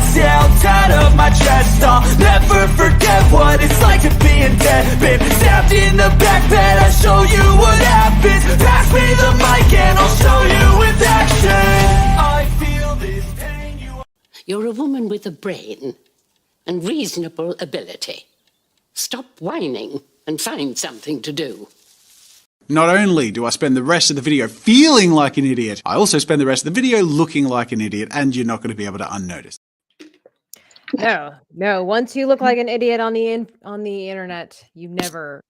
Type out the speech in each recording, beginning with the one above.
sounds out of my chest. I'll never forget what it's like to be in debt. Been stabbed in the back bed, I'll show you what happens. Pass me the mic and I'll show you with action. I feel this pain. You're a woman with a brain and reasonable ability. Stop whining and find something to do. Not only do I spend the rest of the video feeling like an idiot, I also spend the rest of the video looking like an idiot, and you're not going to be able to unnotice. No. Once you look like an idiot on the internet, you never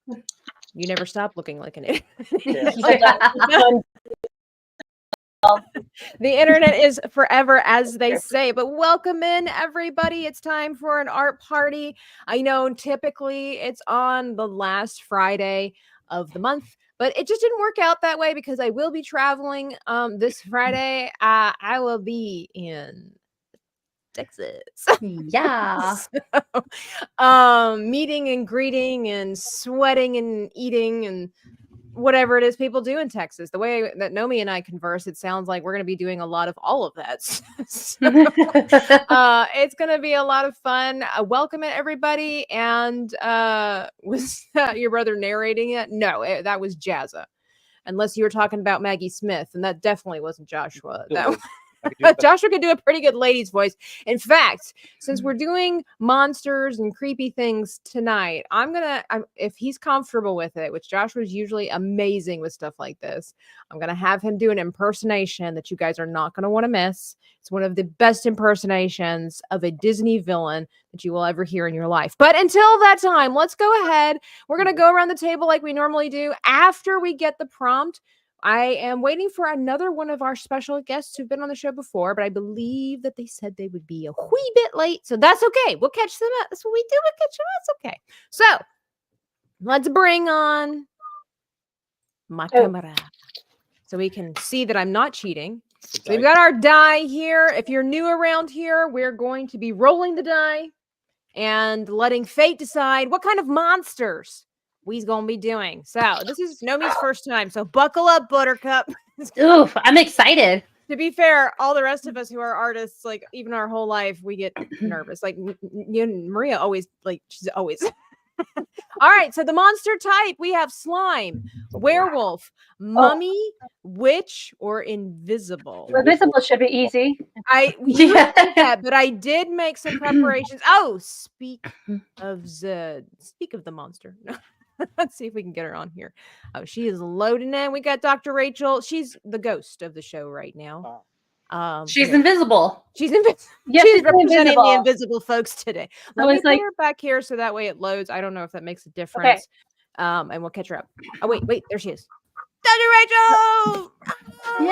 stop looking like an idiot. The internet is forever, as they say. But welcome in, everybody. It's time for an art party. I know typically it's on the last Friday of the month, but it just didn't work out that way because I will be traveling this Friday. I will be in Texas. Yeah. So, meeting and greeting and sweating and eating and whatever it is people do in Texas. The way that Nomi and I converse, it sounds like we're going to be doing a lot of all of that. So, it's going to be a lot of fun. Welcome it, everybody. And was that your brother narrating it? No, that was Jazza. Unless you were talking about Maggie Smith, and that definitely wasn't Joshua. Joshua could do a pretty good lady's voice. In fact, since we're doing monsters and creepy things tonight, if he's comfortable with it, which Joshua's usually amazing with stuff like this, I'm going to have him do an impersonation that you guys are not going to want to miss. It's one of the best impersonations of a Disney villain that you will ever hear in your life. But until that time, let's go ahead. We're going to go around the table like we normally do. After we get the prompt, I am waiting for another one of our special guests who've been on the show before, but I believe that they said they would be a wee bit late. So that's okay. We'll catch them up. That's what we do. We'll catch them up. It's okay. So let's bring on my camera so we can see that I'm not cheating. So we've got our die here. If you're new around here, we're going to be rolling the die and letting fate decide what kind of monsters we's gonna be doing. So this is Nomi's first time, so buckle up, Buttercup. Ooh, I'm excited. To be fair, all the rest of us who are artists, like even our whole life, we get nervous. Like Maria always, she's always. All right, so the monster type, we have slime, werewolf, mummy, witch, or invisible. Invisible should be easy. But I did make some preparations. Oh, speak of the monster. Let's see if we can get her on here. Oh, she is loading in. We got Dr. Rachel. She's the ghost of the show right now. She's invisible. She's invisible. Yes, she's representing the invisible folks today. Let me put her back here so that way it loads. I don't know if that makes a difference. Okay. And we'll catch her up. Oh, wait, there she is. Dr. Rachel! Yay!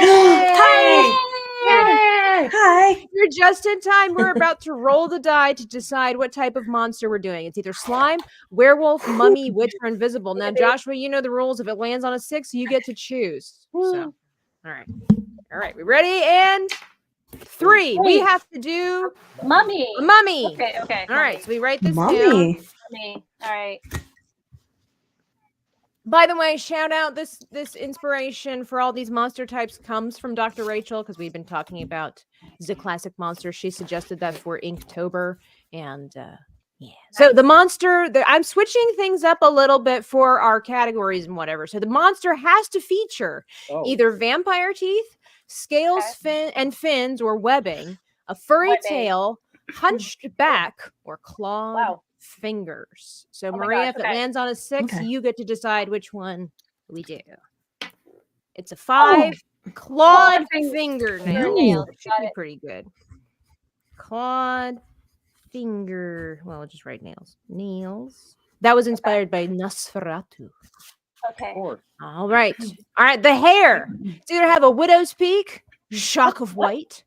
Hi! Yay! Hi. You're just in time. We're about to roll the die to decide what type of monster we're doing. It's either slime, werewolf, mummy, witch, or invisible. Now, Joshua, you know the rules. If it lands on a 6, you get to choose. So, all right. We ready? And 3. We have to do mummy. Okay. All right. So we write this down. Mummy. All right. By the way, shout out this inspiration for all these monster types comes from Dr. Rachel, because we've been talking about the classic monsters. She suggested that for Inktober, and So the monster, I'm switching things up a little bit for our categories and whatever. So the monster has to feature either vampire teeth, scales, fins, or webbing, a furry tail, hunched back, or clawed fingers. So Maria, if it lands on a 6, you get to decide which one we do. It's a 5 clawed fingernail. Should be pretty good. Clawed finger. Well, I'll just write nails. That was inspired by Nosferatu. Okay. All right. The hair. It's either have a widow's peak, shock of white,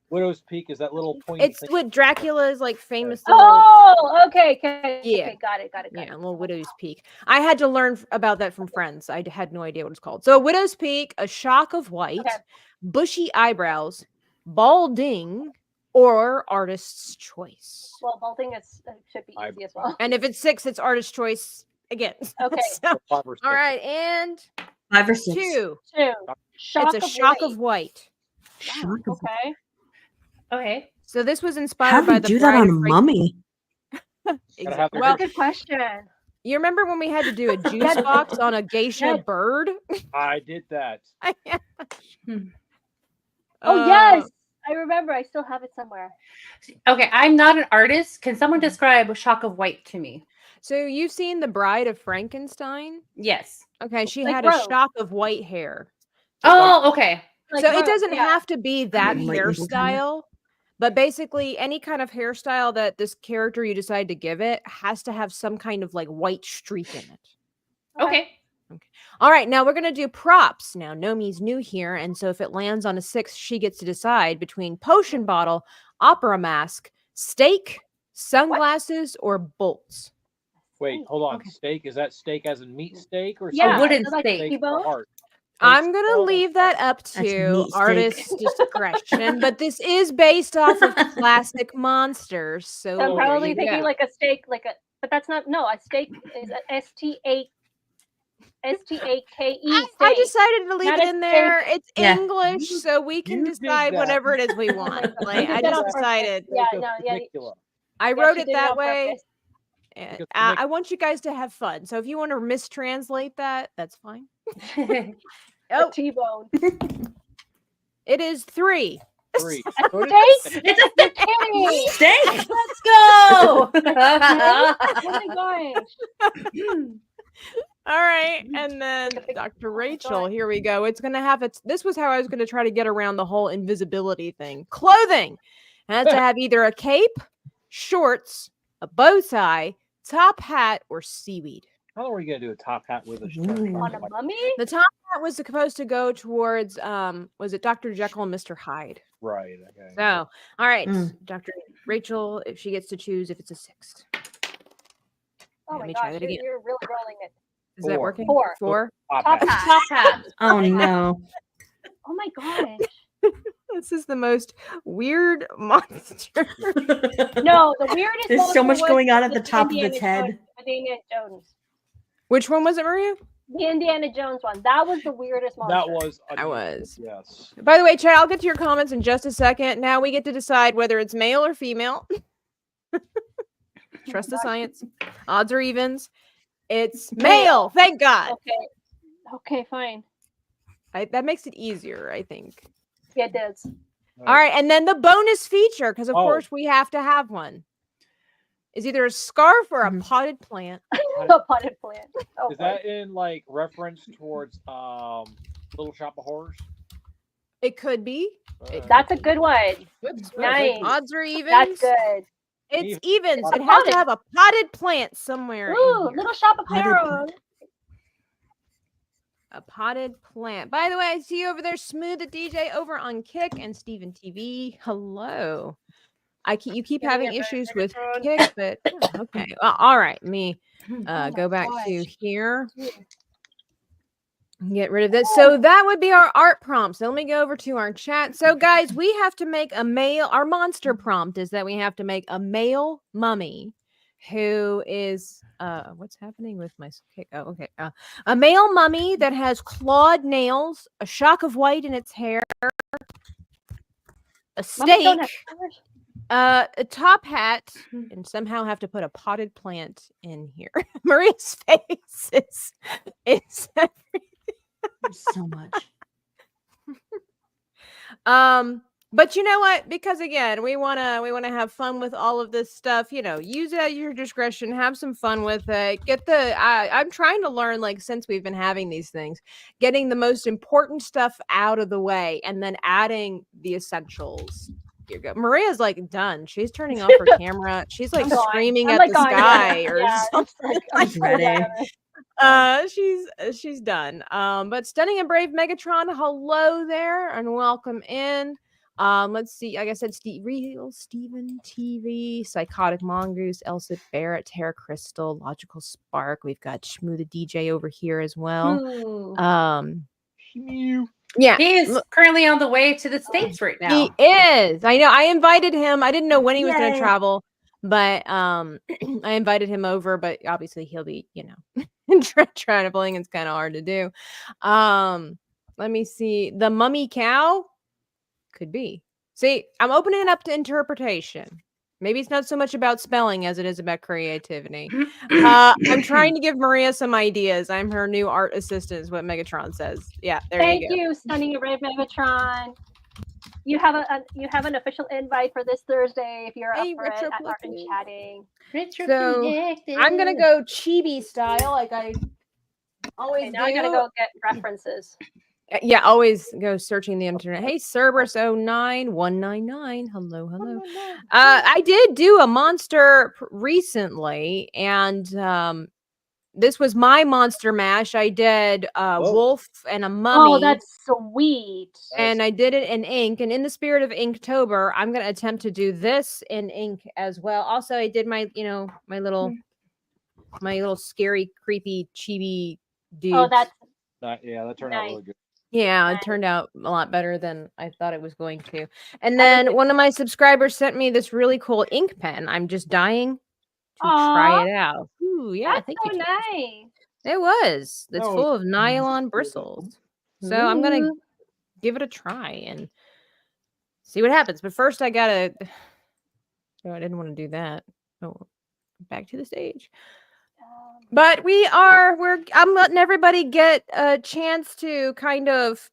Widow's Peak is that little point. It's what Dracula's like famous. Okay. Yeah. Okay, got it. Yeah, a little widow's peak. I had to learn about that from friends. I had no idea what it's called. So a widow's peak, a shock of white, bushy eyebrows, balding, or artist's choice. Well, balding should be easy as well. And if it's 6, it's artist's choice again. Okay. All right, and 5 or 6. 2. It's a shock of white. Wow, okay. Okay. So this was How inspired do by you the do that Bride on of a Frank- mummy? Well, Good question. you remember when we had to do a juice box on a geisha bird? I did that. Oh yes, I remember. I still have it somewhere. Okay, I'm not an artist. Can someone describe a shock of white to me? So you've seen The Bride of Frankenstein? Yes. Okay, she Like had Rose. a shock of white hair. Oh, okay. Like So it Rose, doesn't yeah. have to be that Light evil kind of. hairstyle, but basically any kind of hairstyle that this character you decide to give it has to have some kind of like white streak in it. Okay. All right, now we're going to do props. Now, Nomi's new here, and so if it lands on a 6, she gets to decide between potion bottle, opera mask, steak, sunglasses, or bolts. Wait, hold on. Okay. Steak, is that steak as in meat steak or Yeah, A wooden like steak. steak T-bone? for heart? I'm going to leave that up That's to meat steak. artist discretion, but this is based off of classic monsters, so So I'm there probably you thinking go. like a steak, but that's not. No, a steak is a STAKE I steak. decided to leave Not it a in there. steak. It's Yeah. English, so we can You did decide that. whatever it is we want. Like, You I did that just on purpose. decided. Yeah, Steak of no, yeah. Temecula. I Yeah, wrote she it did that on way. purpose. And Because I want you guys to have fun. So if you want to mistranslate that, that's fine. A T-bone. It is 3. 3. Steak? It's a You're kidding. steak. Let's go. Oh my gosh. All right. And then Dr. Rachel, here we go. It's going to have this was how I was going to try to get around the whole invisibility thing. Clothing has to have either a cape, shorts, a bow tie, top hat, or seaweed. How are we going to do a top hat with a On a mummy? The top hat was supposed to go towards, was it Dr. Jekyll and Mr. Hyde? Right. Okay. So, all right, Mm. Dr. Rachel, if she gets to choose, if it's a 6. Oh Let my me try gosh, that you're, again. you're really rolling it. Is that 4. working? 4. 4. Top Top hat. hat. Top hat. Oh no. Oh my gosh. This is the most weird monster. No, the weirdest. There's so monster much was going on at the with top of Indiana its head. Jones, with Indiana Jones. Which one was it, Maria? The Indiana Jones one. That was the weirdest monster. That was. I was. Yes. By the way, Chad, I'll get to your comments in just a second. Now we get to decide whether it's male or female. Trust the science. Odds or evens. It's male. Thank God. Okay. Okay, fine. That makes it easier, I think. Yeah, it does. All right, and then the bonus feature, because of Oh. course we have to have one, is either a scarf or a potted plant. A potted plant. Oh, Is that in like reference towards Little Shop of Horrors? It could be. that's a good one. Nice. Odds or evens. That's good. It's evens. A It has potted. to have a potted plant somewhere. Ooh, in here. Little Shop of Potted Horrors. A potted plant. By the way, I see you over there, Smooth the DJ over on Kick and Steven TV. Hello. You keep having issues with Kick, but okay. Well, all right. Let me go back to here. Get rid of this. So that would be our art prompt. So let me go over to our chat. So guys, we have to make a male. Our monster prompt is that we have to make a male mummy who is what's happening with my kick? Oh, okay. A male mummy that has clawed nails, a shock of white in its hair, a Mummies don't steak, have colors. a top hat, and somehow have to put a potted plant in here. Maria's face is So much. But you know what? Because again, we wanna have fun with all of this stuff. You know, use it at your discretion. Have some fun with it. I'm trying to learn, like, since we've been having these things, getting the most important stuff out of the way, and then adding the essentials. Here you go. Maria's like done. She's turning off her camera. She's like I'm gone. screaming I'm at like the gone. sky or Yeah, something. I'm She's ready. She's done. But Stunning and Brave Megatron, hello there and welcome in. Let's see. Like I said, Real Steven TV, Psychotic Mongoose, Elsa Barrett, Terra Crystal, Logical Spark. We've got Shmoo the DJ over here as well. Yeah, He is currently on the way to the States right now. he is. I know. I invited him. I didn't know when he was going to Yay. travel, but I invited him over. But obviously, he'll be, traveling. It's kind of hard to do. Let me see. The mummy cow could be. See, I'm opening it up to interpretation. Maybe it's not so much about spelling as it is about creativity. I'm trying to give Maria some ideas. I'm her new art assistant, is what Megatron says. Yeah, there Thank you go. you, Sunny Red Megatron. You have an official invite for this Thursday if you're Hey, up for it Retro at Art and Plucky. Chatting. So I'm gonna go chibi style, like I always Okay, do. now I gotta go get references. Yeah, always go searching the internet. Hey, Cerberus 09199. Hello, hello. I did do a monster recently, and this was my monster mash. I did a wolf and a mummy. Oh, that's sweet. And I did it in ink. And in the spirit of Inktober, I'm going to attempt to do this in ink as well. Also, I did my, my little scary, creepy, chibi dude. Oh, that's Yeah, that turned out really good. Yeah, it turned out a lot better than I thought it was going to. And then one of my subscribers sent me this really cool ink pen. I'm just dying to try it out. Ooh, yeah, that's thank so you. nice. It was. It's No, full of nylon bristles. So I'm going to give it a try and see what happens. But first I got to... No, I didn't want to do that. Oh, back to the stage. But I'm letting everybody get a chance to kind of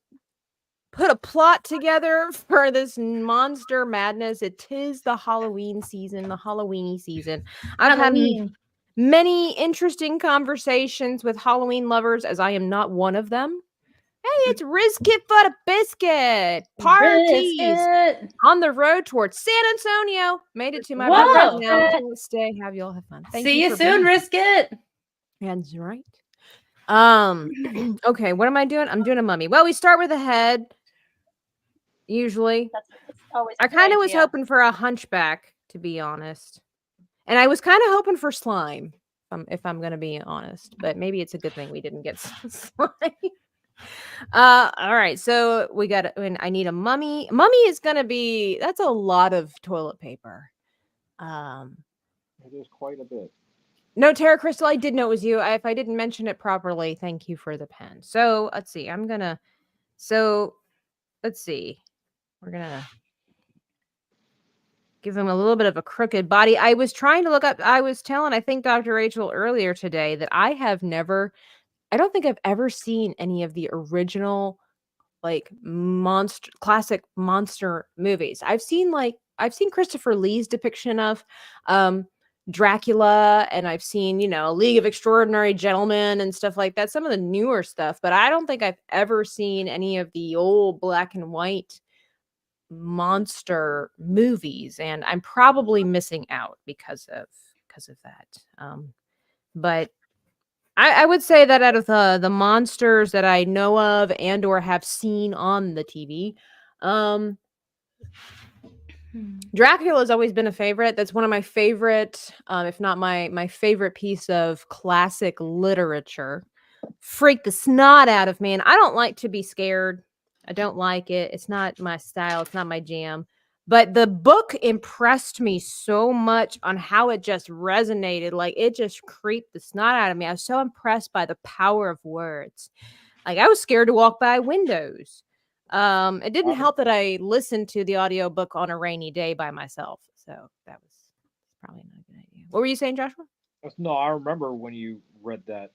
put a plot together for this monster madness. It is the Halloween season, the Halloweeny season. I've had many interesting conversations with Halloween lovers, as I am not one of them. Hey, it's Rizkit for a biscuit. Parties on the road towards San Antonio. Made it to my brother's now. Stay, have y'all have fun. See you soon, Rizkit. That's right. Okay, what am I doing? I'm doing a mummy. Well, we start with a head. Usually. That's always I kind of was hoping for a hunchback, to be honest. And I was kind of hoping for slime, if I'm going to be honest. But maybe it's a good thing we didn't get slime. All right, so we got. I need a mummy. Mummy is going to be. That's a lot of toilet paper. It is quite a bit. No, Terra Crystal, I did know it was you. If I didn't mention it properly, thank you for the pen. So let's see. Let's see. We're gonna give him a little bit of a crooked body. I was trying to look up. I was telling, I think, Dr. Rachel earlier today that I don't think I've ever seen any of the original, like, classic monster movies. I've seen Christopher Lee's depiction of Dracula, and I've seen, League of Extraordinary Gentlemen and stuff like that, some of the newer stuff, but I don't think I've ever seen any of the old black and white monster movies, and I'm probably missing out because of that. But I would say that out of the monsters that I know of and or have seen on the TV, Dracula has always been a favorite. That's one of my favorite, if not my favorite piece of classic literature. Freaked the snot out of me, and I don't like to be scared. I don't like it. It's not my style. It's not my jam. But the book impressed me so much on how it just resonated. Like, it just creeped the snot out of me. I was so impressed by the power of words. Like, I was scared to walk by windows. It didn't help that I listened to the audiobook on a rainy day by myself. So that was probably not a good idea. What were you saying, Joshua? No, I remember when you read that.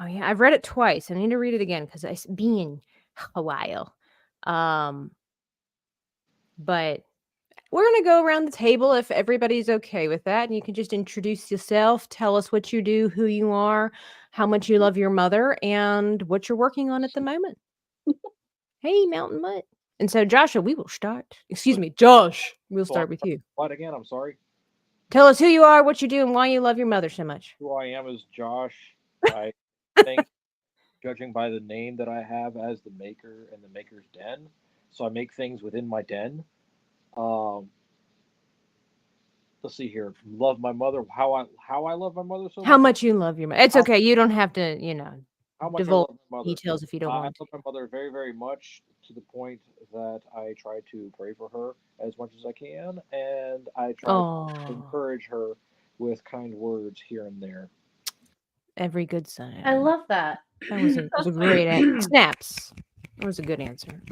Oh, yeah. I've read it twice. I need to read it again because it's been a while. But we're going to go around the table if everybody's okay with that. And you can just introduce yourself, tell us what you do, who you are, how much you love your mother, and what you're working on at the moment. Hey, Mountain Mutt. And so, Joshua, we will start. Excuse me, Josh. We'll start with you. What again? I'm sorry. Tell us who you are, what you do, and why you love your mother so much. Who I am is Josh. I think, judging by the name that I have as the maker and the maker's den, so I make things within my den. Let's see here. Love my mother. How I love my mother so much. How much you love your mother. It's okay. You don't have to, how much divulge I love my mother. details if you don't want to. I love my mother very, very much, to the point that I try to pray for her as much as I can, and I try to encourage her with kind words here and there. Every good son. I love that. That was a great answer. Snaps. That was a good answer.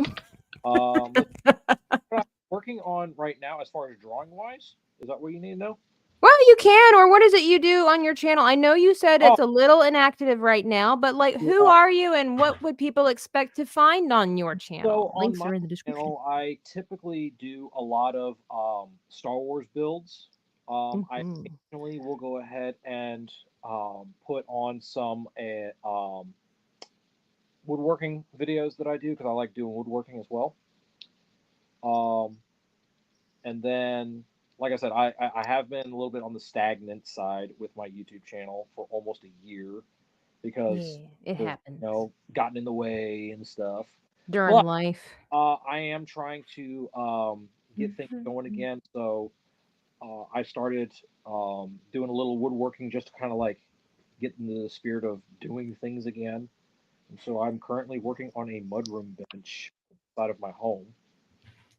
Working working on right now as far as drawing wise? Is that what you need to know? Well, you can, or what is it you do on your channel? I know you said Oh. it's a little inactive right now, but like, who Yeah. are you and what would people expect to find on your channel? So on Links my are in the description. channel, I typically do a lot of Star Wars builds. I Mhm. occasionally will go ahead and put on some woodworking videos that I do because I like doing woodworking as well. And then, like I said, I have been a little bit on the stagnant side with my YouTube channel for almost a year because Yeah, it happens gotten in the way and stuff. during But life. I am trying to get things going again. So I started doing a little woodworking just to kind of like get into the spirit of doing things again. And so I'm currently working on a mudroom bench outside of my home.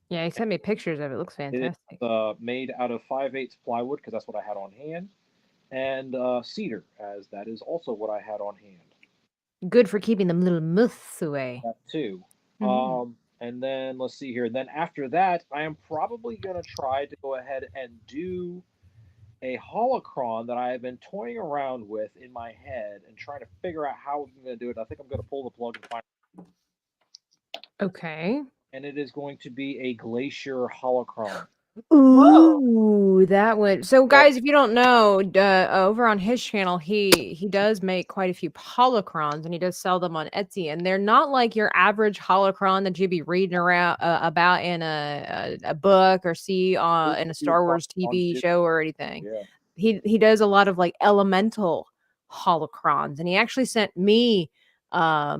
Yeah, you sent me pictures of it. Looks fantastic. It's made out of 5/8 plywood because that's what I had on hand, and cedar, as that is also what I had on hand. Good for keeping them little moths away. That too. Mhm. And then let's see here. Then after that, I am probably gonna try to go ahead and do a holocron that I have been toying around with in my head and trying to figure out how I'm gonna do it. I think I'm gonna pull the plug and find. Okay. And it is going to be a glacier holocron. Ooh, that would. So, So guys, if you don't know, over on his channel, he does make quite a few holocrons, and he does sell them on Etsy. And they're not like your average holocron that you'd be reading around about in a book or see in a Star Wars TV show or anything. Yeah. He does a lot of like elemental holocrons, and he actually sent me a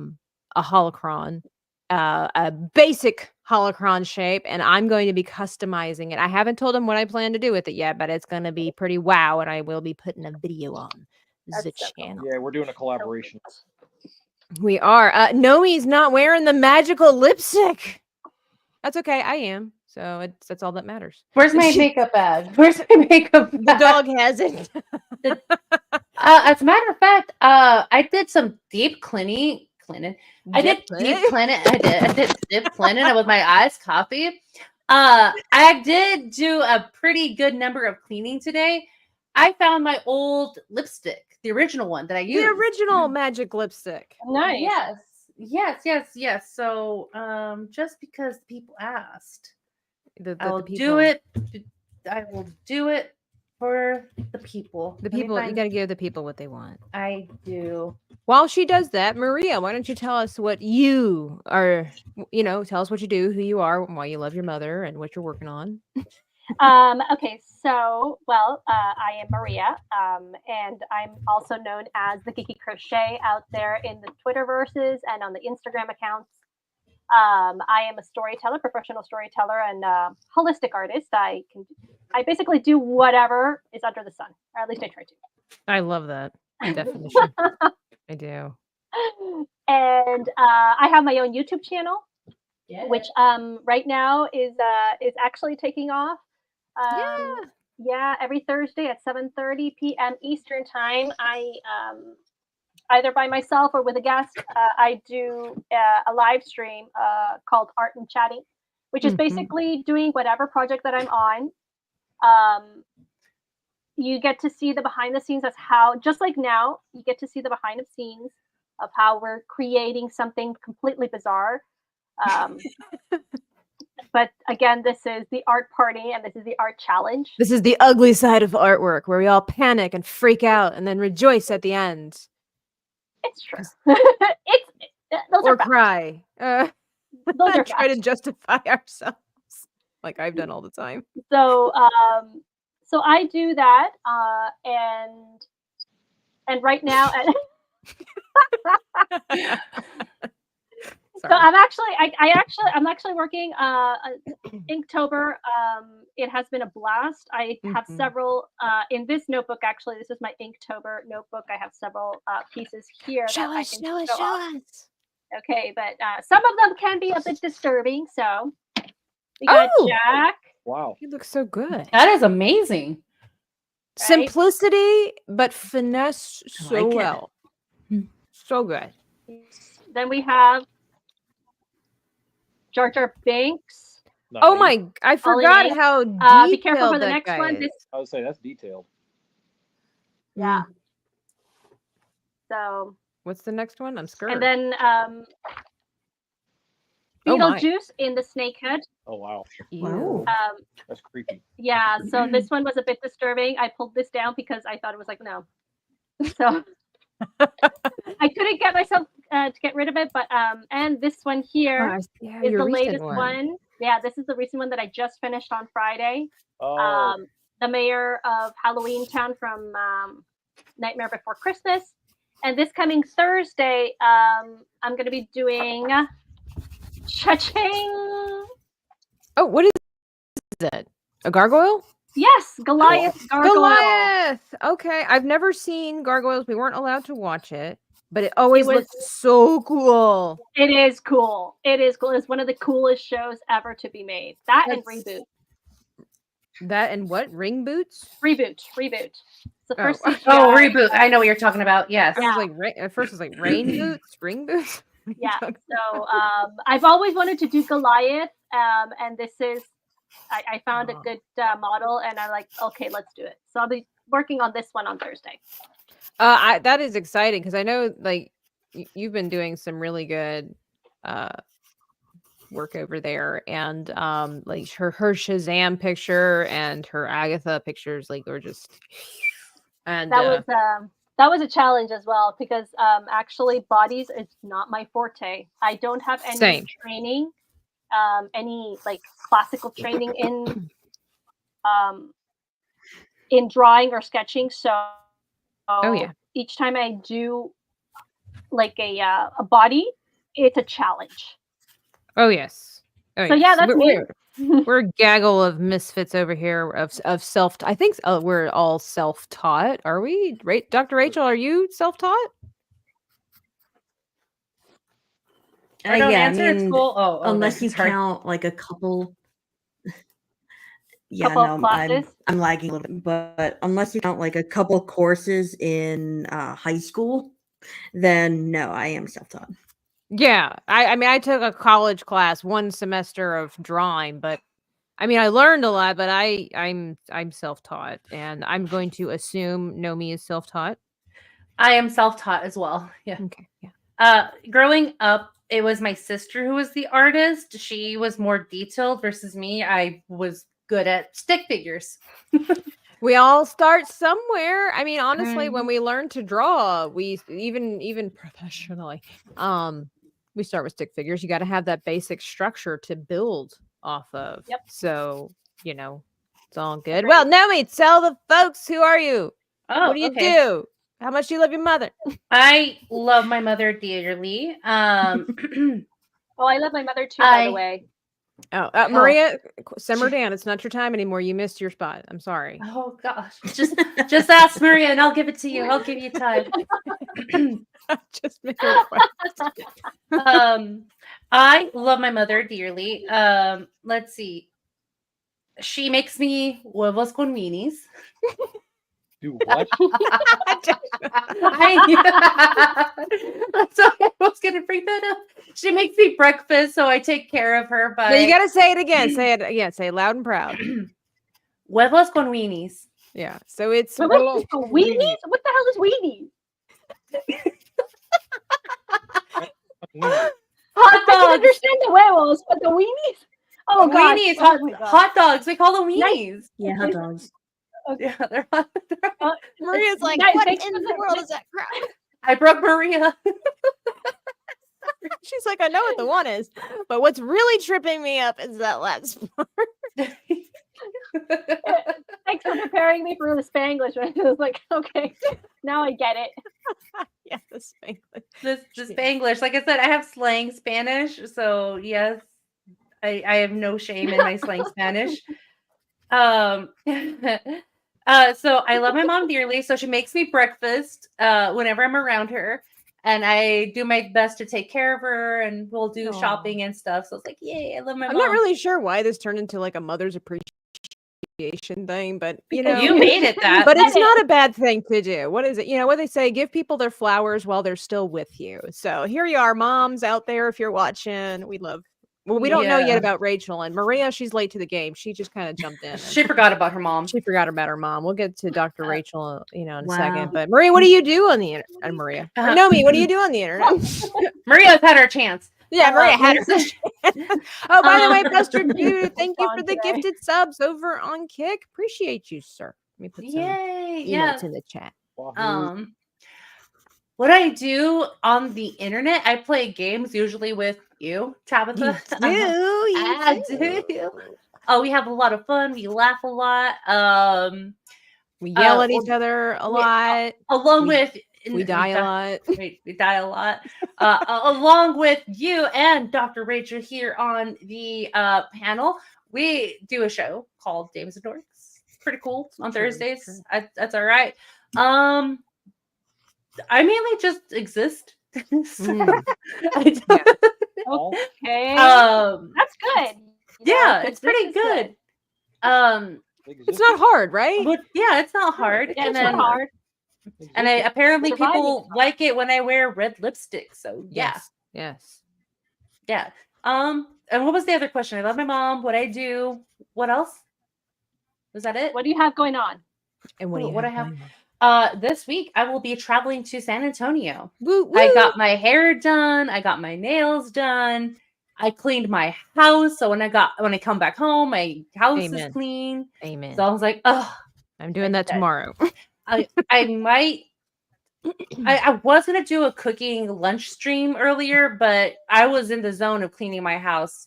holocron, a basic holocron shape, and I'm going to be customizing it. I haven't told him what I plan to do with it yet, but it's going to be pretty wow, and I will be putting a video on the channel. Yeah, we're doing a collaboration. We are. Nomi's not wearing the magical lipstick. That's okay. I am. So that's all that matters. Where's my makeup bag? Where's my makeup bag? The dog has it. As a matter of fact, I did some deep cleaning. I did deep cleaning with my eyes coffee. I did do a pretty good number of cleaning today. I found my old lipstick, the original one that I used. The original magic lipstick. Nice. Yes. So, just because people asked, I will people. do it. I will do it for the people. The people, you got to give the people what they want. I do. While she does that, Maria, why don't you tell us what you are, tell us what you do, who you are, why you love your mother, and what you're working on. Okay, so, I am Maria, and I'm also known as the Geeky Crochet out there in the Twitterverses and on the Instagram accounts. I am a storyteller, professional storyteller, and holistic artist. I basically do whatever is under the sun, or at least I try to. I love that definition. I do. And I have my own YouTube channel, which right now is actually taking off. Yeah, every Thursday at 7:30 p.m. Eastern time, I either by myself or with a guest, I do a live stream called Art and Chatting, which is basically doing whatever project that I'm on. You get to see the behind the scenes as how, just like now, you get to see the behind the scenes of how we're creating something completely bizarre. But again, this is the art party and this is the art challenge. This is the ugly side of artwork where we all panic and freak out and then rejoice at the end. It's true. Those or are cry. Those are try to justify ourselves like I've done all the time. So I do that, and right now, so I'm actually working Inktober. It has been a blast. I have several in this notebook. Actually, this is my Inktober notebook. I have several pieces here. Show us. Okay, but some of them can be a bit disturbing. So we got Jack. Wow, he looks so good. That is amazing. Right? Simplicity, but finesse so like well. So good. Then we have Jar Jar Binks. Oh Nice. my! I forgot Name. how Be careful for detailed the that next guy one. is. This, I would say that's detailed. yeah. So, What's the next one? I'm scared. and then Oh my. Beetlejuice in the snake head. Oh wow, Wow. that's creepy. Yeah, so this one was a bit disturbing. I pulled this down because I thought it was like, no. So I couldn't get myself to get rid of it, but and this one here is Yeah, the your recent latest one. Yeah, this is the recent one that I just finished on Friday. Oh, The mayor of Halloween Town from Nightmare Before Christmas. And this coming Thursday, I'm going to be doing cha-ching. Oh, what is it? A gargoyle? Yes, Goliath Gargoyle. Goliath. Okay, I've never seen gargoyles. We weren't allowed to watch it, but it always was- looked so cool. It is cool. It is cool. It's one of the coolest shows ever to be made. That and That's- Reboot. That and what? Ring boots? Reboot. It's the Oh. first CGI. Oh, reboot. I know what you're talking about. Yes. I was like, at first it was like rain boots, ring boots. Yeah. So I've always wanted to do Goliath, and this is I found a good model, and I'm like, okay, let's do it. So I'll be working on this one on Thursday. That is exciting because I know like you've been doing some really good work over there, and like her Shazam picture and her Agatha pictures like were just and that was a challenge as well because actually bodies is not my forte. I don't have any training, any like classical training in drawing or sketching. So each time I do like a body, it's a challenge. Oh yes. Oh, so yeah, that's me. We're a gaggle of misfits over here of self. I think we're all self-taught. Are we? Right, Dr. Rachel, are you self-taught? Yeah, answer I mean, school. oh, unless you count like a couple. Yeah, couple no, classes. I'm lagging a little bit, but unless you count like a couple courses in high school, then no, I am self-taught. Yeah, I mean, I took a college class, one semester of drawing, but I mean, I learned a lot. But I'm self-taught, and I'm going to assume Nomi is self-taught. I am self-taught as well. Yeah. Okay. Yeah. Growing up, it was my sister who was the artist. She was more detailed versus me. I was good at stick figures. We all start somewhere. I mean, honestly, when we learn to draw, we even professionally, we start with stick figures. You got to have that basic structure to build off of. Yep. So, it's all good. Well, Nomi, tell the folks, who are you? Oh, what do you do? How much do you love your mother? I love my mother dearly. Oh, I love my mother too, by the way. Oh, Maria, simmer down. It's not your time anymore. You missed your spot. I'm sorry. Oh gosh, just ask Maria, and I'll give it to you. I'll give you time. Just make a request. I love my mother dearly. Let's see. She makes me huevos con minis. Do what? That's why I was gonna bring that up. She makes me breakfast, so I take care of her. But no, you gotta say it again. Say it again. Say it loud and proud. Huevos con weenies. Yeah. So it's weenies. What the hell is weenies? Hot dogs. I can understand the huevos, but the weenies. Oh god. Weenies, Oh, hot dogs. We call them weenies. Yeah, hot dogs. Yeah, they're hot. Maria's like, nice. what in the world is that crap? I broke Maria. She's like, I know what the one is, but what's really tripping me up is that last part. Thanks for preparing me for the Spanglish. I was like, okay, now I get it. Yeah, the Spanglish. The Spanglish. Like I said, I have slang Spanish, so yes, I have no shame in my slang Spanish. So I love my mom dearly. So she makes me breakfast whenever I'm around her. And I do my best to take care of her, and we'll do shopping and stuff. So it's like, yay, I love my mom. I'm not really sure why this turned into like a mother's appreciation thing, but you made it that. But it's not a bad thing to do. What is it? What they say, give people their flowers while they're still with you. So here you are, moms out there, if you're watching. We love Well, we don't know Yeah. yet about Rachel and Maria. She's late to the game. She just kind of jumped in. and She forgot about her mom. She forgot about her mom. We'll get to Dr. Rachel, in a Wow. second. But Maria, what do you do on the internet? Maria, or Nomi, what do you do on the internet? Maria's had her chance. Yeah, Maria had her. Oh, by the way, Um, Buster Dude, thank you on for the today. gifted subs over on Kick. Appreciate you, sir. Let me put some Yay! Yeah. emotes in the chat. What I do on the internet, I play games usually with you, Tabitha. I do. Oh, we have a lot of fun. We laugh a lot. We yell at well, each other a lot. Along We- with We die a lot. We die a lot. Along with you and Dr. Rachel here on the panel, we do a show called Dames and Dorks. It's pretty cool on Thursdays. That's all right. I mainly just exist. Okay. Um, That's good. yeah, This it's pretty is good. It's not hard, right? But yeah, it's not hard. Yeah, and it's not hard. And apparently Surviving people is like it when I wear red lipstick. So yeah. Yes. Yeah. And what was the other question? I love my mom. What I do. What else? Was that it? What do you have going on? And what do you What I have? have? going on? This week I will be traveling to San Antonio. Woo, woo. I got my hair done. I got my nails done. I cleaned my house. So when I come back home, my house is Amen. clean. Amen. So I was like, oh, I'm doing that tomorrow. I might. I was gonna do a cooking lunch stream earlier, but I was in the zone of cleaning my house.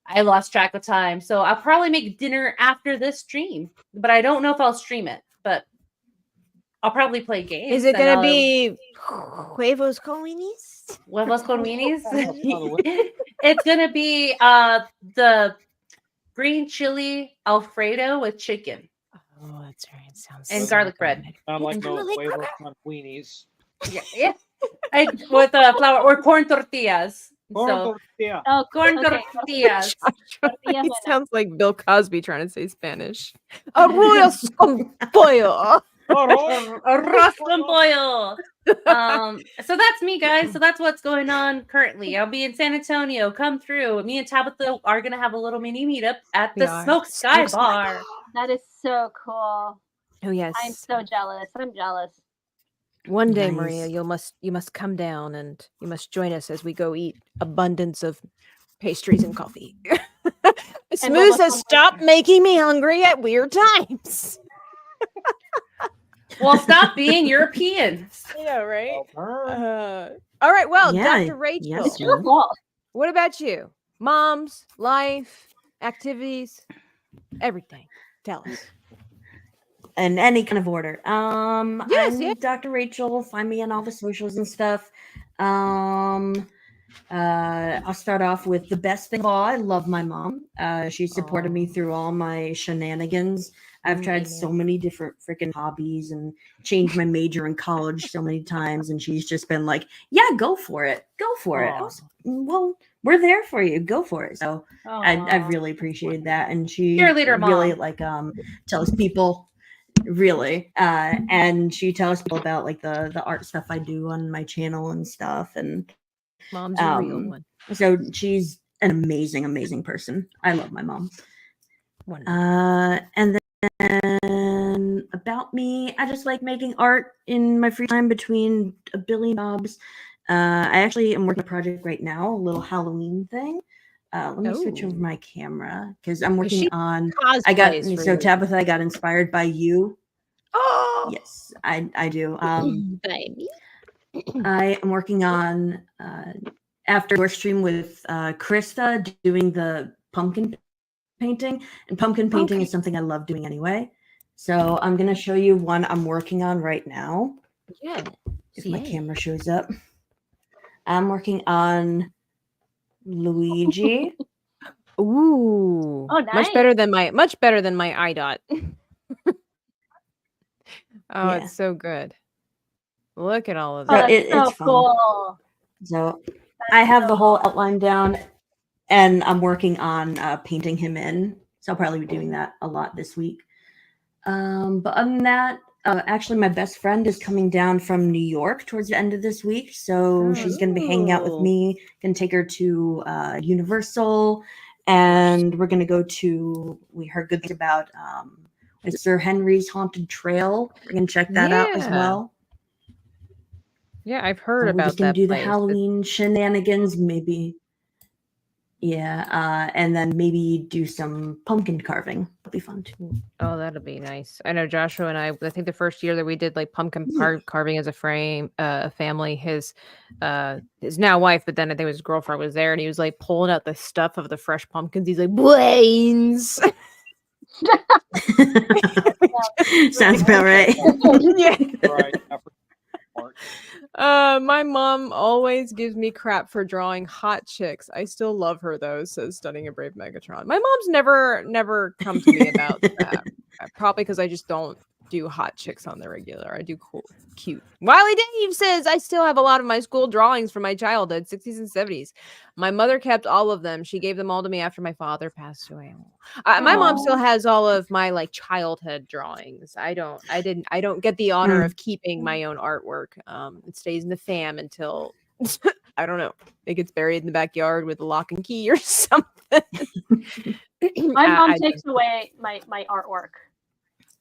I lost track of time, so I'll probably make dinner after this stream. But I don't know if I'll stream it. But I'll probably play games. Is it going to be huevos con weenies? Huevos con weenies? It's gonna be the green chili Alfredo with chicken. Oh, that's right. Sounds And so garlic good. bread. Sound like Come no on, like, flavor on weenies. Yeah. With flour or corn tortillas. So Yeah. Oh, corn okay. tortillas. Tortilla He buena. sounds like Bill Cosby trying to say Spanish. Arroz con pollo. Arroz con pollo. So that's me, guys. So that's what's going on currently. I'll be in San Antonio. Come through. Me and Tabitha are gonna have a little mini meetup at We the are. Smoke Sky Smoke Sky Bar. That is so cool. Oh yes. I'm so jealous. I'm jealous. One day, Nice. Maria, you must come down and you must join us as we go eat abundance of pastries and coffee. Smooth says, "Stop making me hungry at weird times." Well, stop being European. Yeah, right. All right. Well, Yeah, Dr. Rachel, yes, It's your fault. what about you? Moms, life, activities, everything. Tell us. In any kind of order. Yes, I'm yeah. Dr. Rachel. Find me on all the socials and stuff. I'll start off with the best thing of all. I love my mom. She supported me through all my shenanigans. I've tried so many different freaking hobbies and changed my major in college so many times, and she's just been like, "Yeah, go for it. Go for it." I was, well, we're there for you. Go for it. So I really appreciated that, and she Cheerleader mom. really tells people really, and she tells people about like the art stuff I do on my channel and stuff, and Mom's a real one. so she's an amazing person. I love my mom. Wonderful. And then about me, I just like making art in my free time between a billion jobs. I actually am working on a project right now, a little Halloween thing. Let me switch over my camera because I'm working she on. Cosplays for So you. Tabitha, I got inspired by you. Oh, Yes, I do. Baby. I am working on after your stream with Krista doing the pumpkin painting, and pumpkin painting is something I love doing anyway. So I'm gonna show you one I'm working on right now. yeah. If my camera shows up, I'm working on Luigi. Ooh. Oh, Much nice. better than my iDot. Oh, Yeah. it's so good. Look at all of Oh, that. that's so it's fun. cool. So I have the whole outline down, and I'm working on painting him in. So I'll probably be doing that a lot this week. But other than that, Actually, my best friend is coming down from New York towards the end of this week, so she's going to be hanging out with me. Going to take her to Universal, and we're going to go to. We heard good things about Sir Henry's Haunted Trail. We're going to check that out as well. Yeah, I've heard We're about just going that to do the place. Halloween shenanigans, maybe. Yeah, and then maybe do some pumpkin carving. It'll be fun too. Oh, that'll be nice. I know Joshua and I think the first year that we did like pumpkin carving as a family, his now wife, but then I think his girlfriend was there, and he was like pulling out the stuff of the fresh pumpkins. He's like, brains. Sounds about right. Yeah. Right. My mom always gives me crap for drawing hot chicks. I still love her though, says Stunning and Brave Megatron. My mom's never come to me about that. Probably because I just don't do hot chicks on the regular. I do cute. Wiley Dave says, I still have a lot of my school drawings from my childhood, 60s and 70s. My mother kept all of them. She gave them all to me after my father passed away. My mom still has all of my like childhood drawings. I don't get the honor of keeping my own artwork. It stays in the fam until I don't know, it gets buried in the backyard with a lock and key or something. My mom takes away my artwork.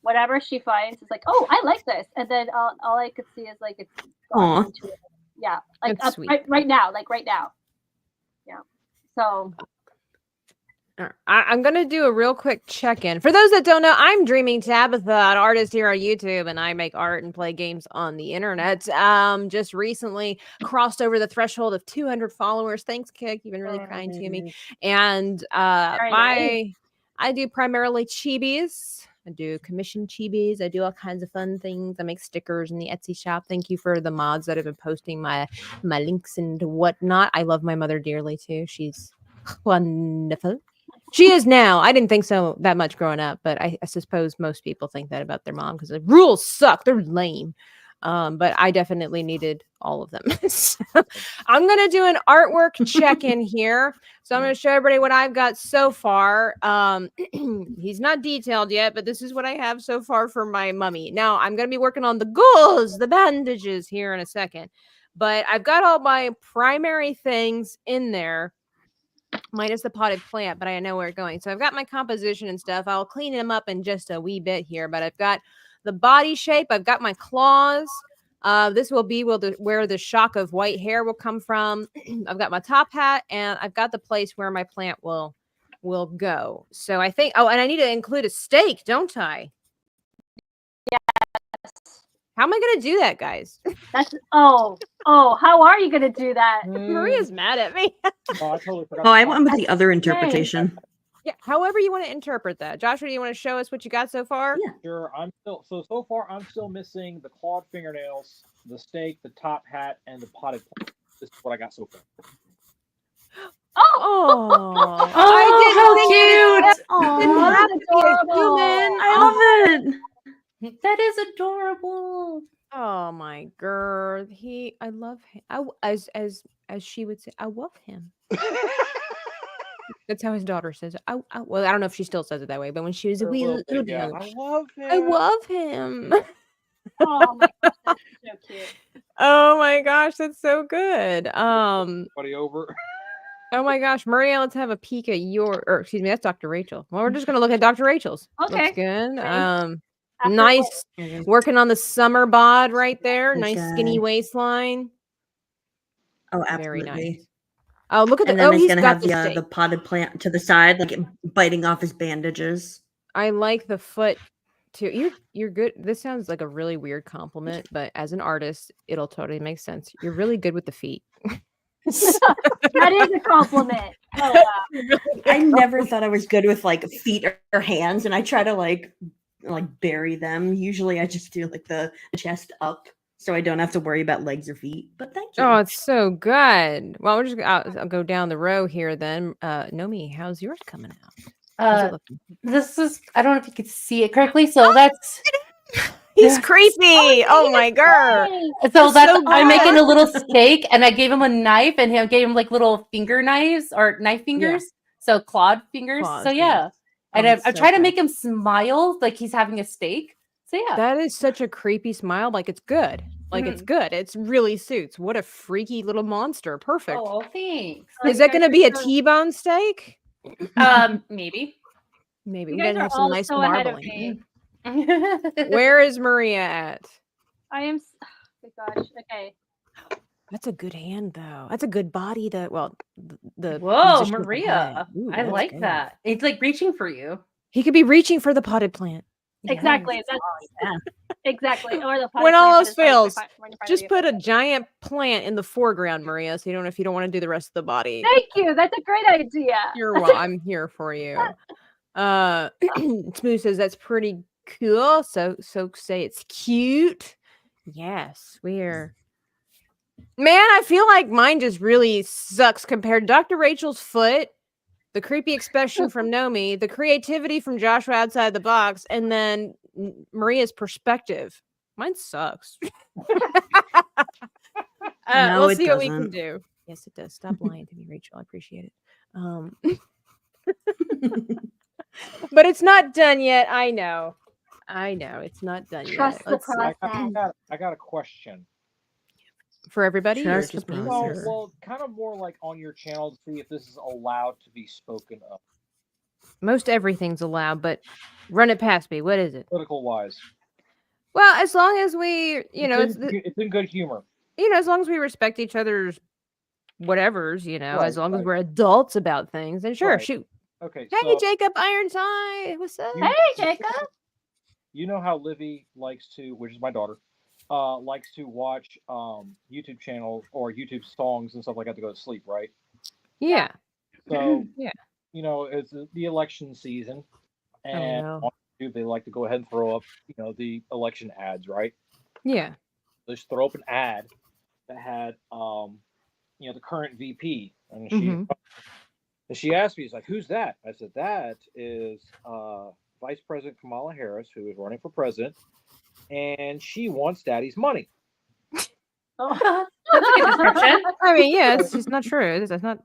Whatever she finds is like, oh, I like this, and then all I could see is like it's gone into it. Yeah, like right now, yeah. So I'm gonna do a real quick check-in. For those that don't know, I'm Dreaming Tabitha, an artist here on YouTube, and I make art and play games on the internet. Just recently crossed over the threshold of 200 followers. Thanks, Kick. You've been really kind to me. And I do primarily chibis. I do commission chibis. I do all kinds of fun things. I make stickers in the Etsy shop. Thank you for the mods that have been posting my links and whatnot. I love my mother dearly too. She's wonderful. She is now. I didn't think so that much growing up, but I suppose most people think that about their mom because the rules suck. They're lame. But I definitely needed all of them. So I'm going to do an artwork check-in here. So I'm going to show everybody what I've got so far. He's not detailed yet, but this is what I have so far for my mummy. Now I'm going to be working on the gauze, the bandages here in a second, but I've got all my primary things in there. Minus the potted plant, but I know where it's going. So I've got my composition and stuff. I'll clean them up in just a wee bit here, but I've got the body shape. I've got my claws. This will be where the shock of white hair will come from. I've got my top hat, and I've got the place where my plant will go. So I think, and I need to include a stake, don't I? Yes. How am I going to do that, guys? That's how are you going to do that? Maria's mad at me. I totally forgot. Oh, I went with the other interpretation. Yeah, however you want to interpret that. Joshua, do you want to show us what you got so far? Yeah. Sure. So far I'm still missing the clawed fingernails, the stake, the top hat, and the potted plant. This is what I got so far. Oh, I did. Oh, that's adorable. I love it. That is adorable. Oh my god, I love him. As she would say, I love him. That's how his daughter says it. Well, I don't know if she still says it that way, but when she was a wee little girl, I love him. I love him. Oh my gosh, that's so cute. Oh my gosh, that's so good. Buddy over. Oh my gosh, Maria, let's have a peek at excuse me, that's Dr. Rachel. Well, we're just gonna look at Dr. Rachel's. Okay. Looks good. Okay. Nice. Working on the summer bod right there. This Nice guy. skinny waistline. Oh, Very absolutely. nice. Oh, look at And then he's he's gonna got have the potted plant to the side, like biting off his bandages. I like the foot too. You're good. This sounds like a really weird compliment, but as an artist, it'll totally make sense. You're really good with the feet. That is a compliment. Oh, wow. I never thought I was good with like feet or hands, and I try to like bury them. Usually I just do like the chest up so I don't have to worry about legs or feet. But thank you. Oh, it's so good. Well, I'll go down the row here then. Nomi, how's yours coming out? This is, I don't know if you could see it correctly. So that's he's creepy. Oh my god. So I'm making a little steak, and I gave him a knife, and I gave him like little finger knives or knife fingers. So clawed fingers. So yeah. And I'm trying to make him smile like he's having a steak. So yeah. That is such a creepy smile. Like it's good. Like it's good. It's really suits. What a freaky little monster. Perfect. Oh, thanks. Is that going to be a T-bone steak? Maybe. Maybe. You We guys gotta are have some all nice so ahead of marbling. me. Where is Maria at? I am. Oh my gosh. Okay. That's a good hand, though. That's a good body. The Whoa, position of the head. Maria. Ooh, I that's like good. that. It's like reaching for you. He could be reaching for the potted plant. Exactly. That's exactly. Or the When potted all plant else that is right fails, in front of just you. put a giant plant in the foreground, Maria. So if you don't want to do the rest of the body. Thank you. That's a great idea. You're well. I'm here for you. Smooth says that's pretty cool. So say it's cute. Yes, we're. Man, I feel like mine just really sucks compared to Dr. Rachel's foot, the creepy expression from Nomi, the creativity from Joshua outside the box, and then Maria's perspective. Mine sucks. No, We'll it see what we can doesn't. do. Yes, it does. Stop lying to me, Rachel. I appreciate it. But it's not done yet. I know. It's not done Trust yet. the Let's see. process. I got a question. For everybody or Trust the just me? process. Well, kind of more like on your channel to see if this is allowed to be spoken of. Most everything's allowed, but run it past me. What is it? Political wise. Well, as long as we, it's in good humor. As long as we respect each other's whatevers, as long as Right. we're adults about things, then sure, Right. shoot. Okay. Hey, So Jacob Ironside, what's up? Hey, Jacob. you know how Livy likes to, which is my daughter, likes to watch YouTube channels or YouTube songs and stuff like that to go to sleep, right? Yeah. So Yeah. it's the election season, and know. on YouTube they like to go ahead and throw up, the election ads, right? Yeah. They just throw up an ad that had, the current VP, and she asked me, "She's like, who's that?" I said, "That is Vice President Kamala Harris, who is running for president, and she wants Daddy's money." That's a good description. I mean, yeah, it's just not true. That's not.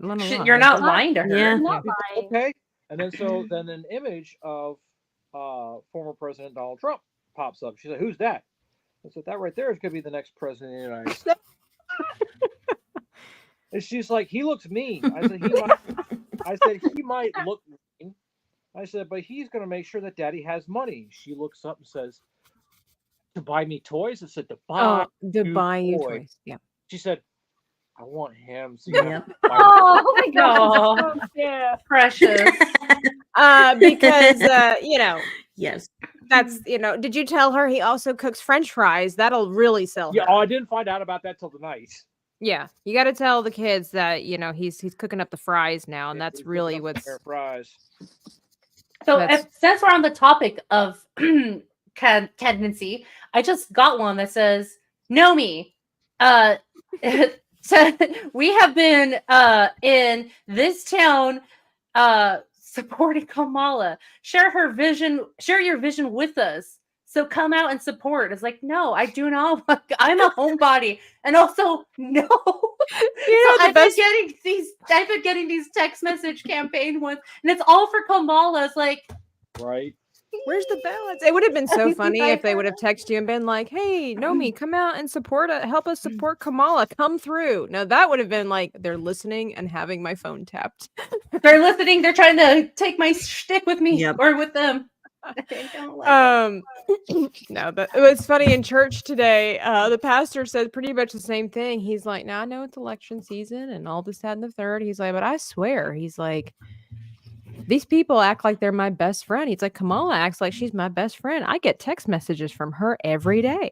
You're not lying to her. Yeah. Not lying. Okay. And then then an image of former President Donald Trump pops up. She's like, "Who's that?" I said, "That right there is going to be the next president of the United States." And she's like, "He looks mean." I said, he might look mean. I said, "But he's going to make sure that Daddy has money." She looks up and says, "To buy me toys?" I said, "To buy you toys." toys. Yeah. She said, "I want him." So Yep. Oh my god. Oh. Yeah. Precious. Because Yes. that's did you tell her he also cooks French fries? That'll really sell Yeah, her. I didn't find out about that till tonight. Yeah, you got to tell the kids that he's cooking up the fries now, and that's really what's. Air fries. So since we're on the topic of candidacy, I just got one that says, Nomi, so we have been in this town supporting Kamala. Share your vision with us. So come out and support. It's like, no, I do not. I'm a homebody, and also no. I've been getting these text message campaign ones, and it's all for Kamala. It's like, right. Where's the balance? It would have been so funny if they would have texted you and been like, "Hey, Nomi, come out and help us support Kamala. Come through." No, that would have been like they're listening and having my phone tapped. they're listening. They're trying to take my shtick with me or with them. No, but it was funny in church today. The pastor said pretty much the same thing. He's like, "Now I know it's election season and all this, that, and the third." He's like, "But I swear," he's like, "these people act like they're my best friend." He's like, "Kamala acts like she's my best friend. I get text messages from her every day."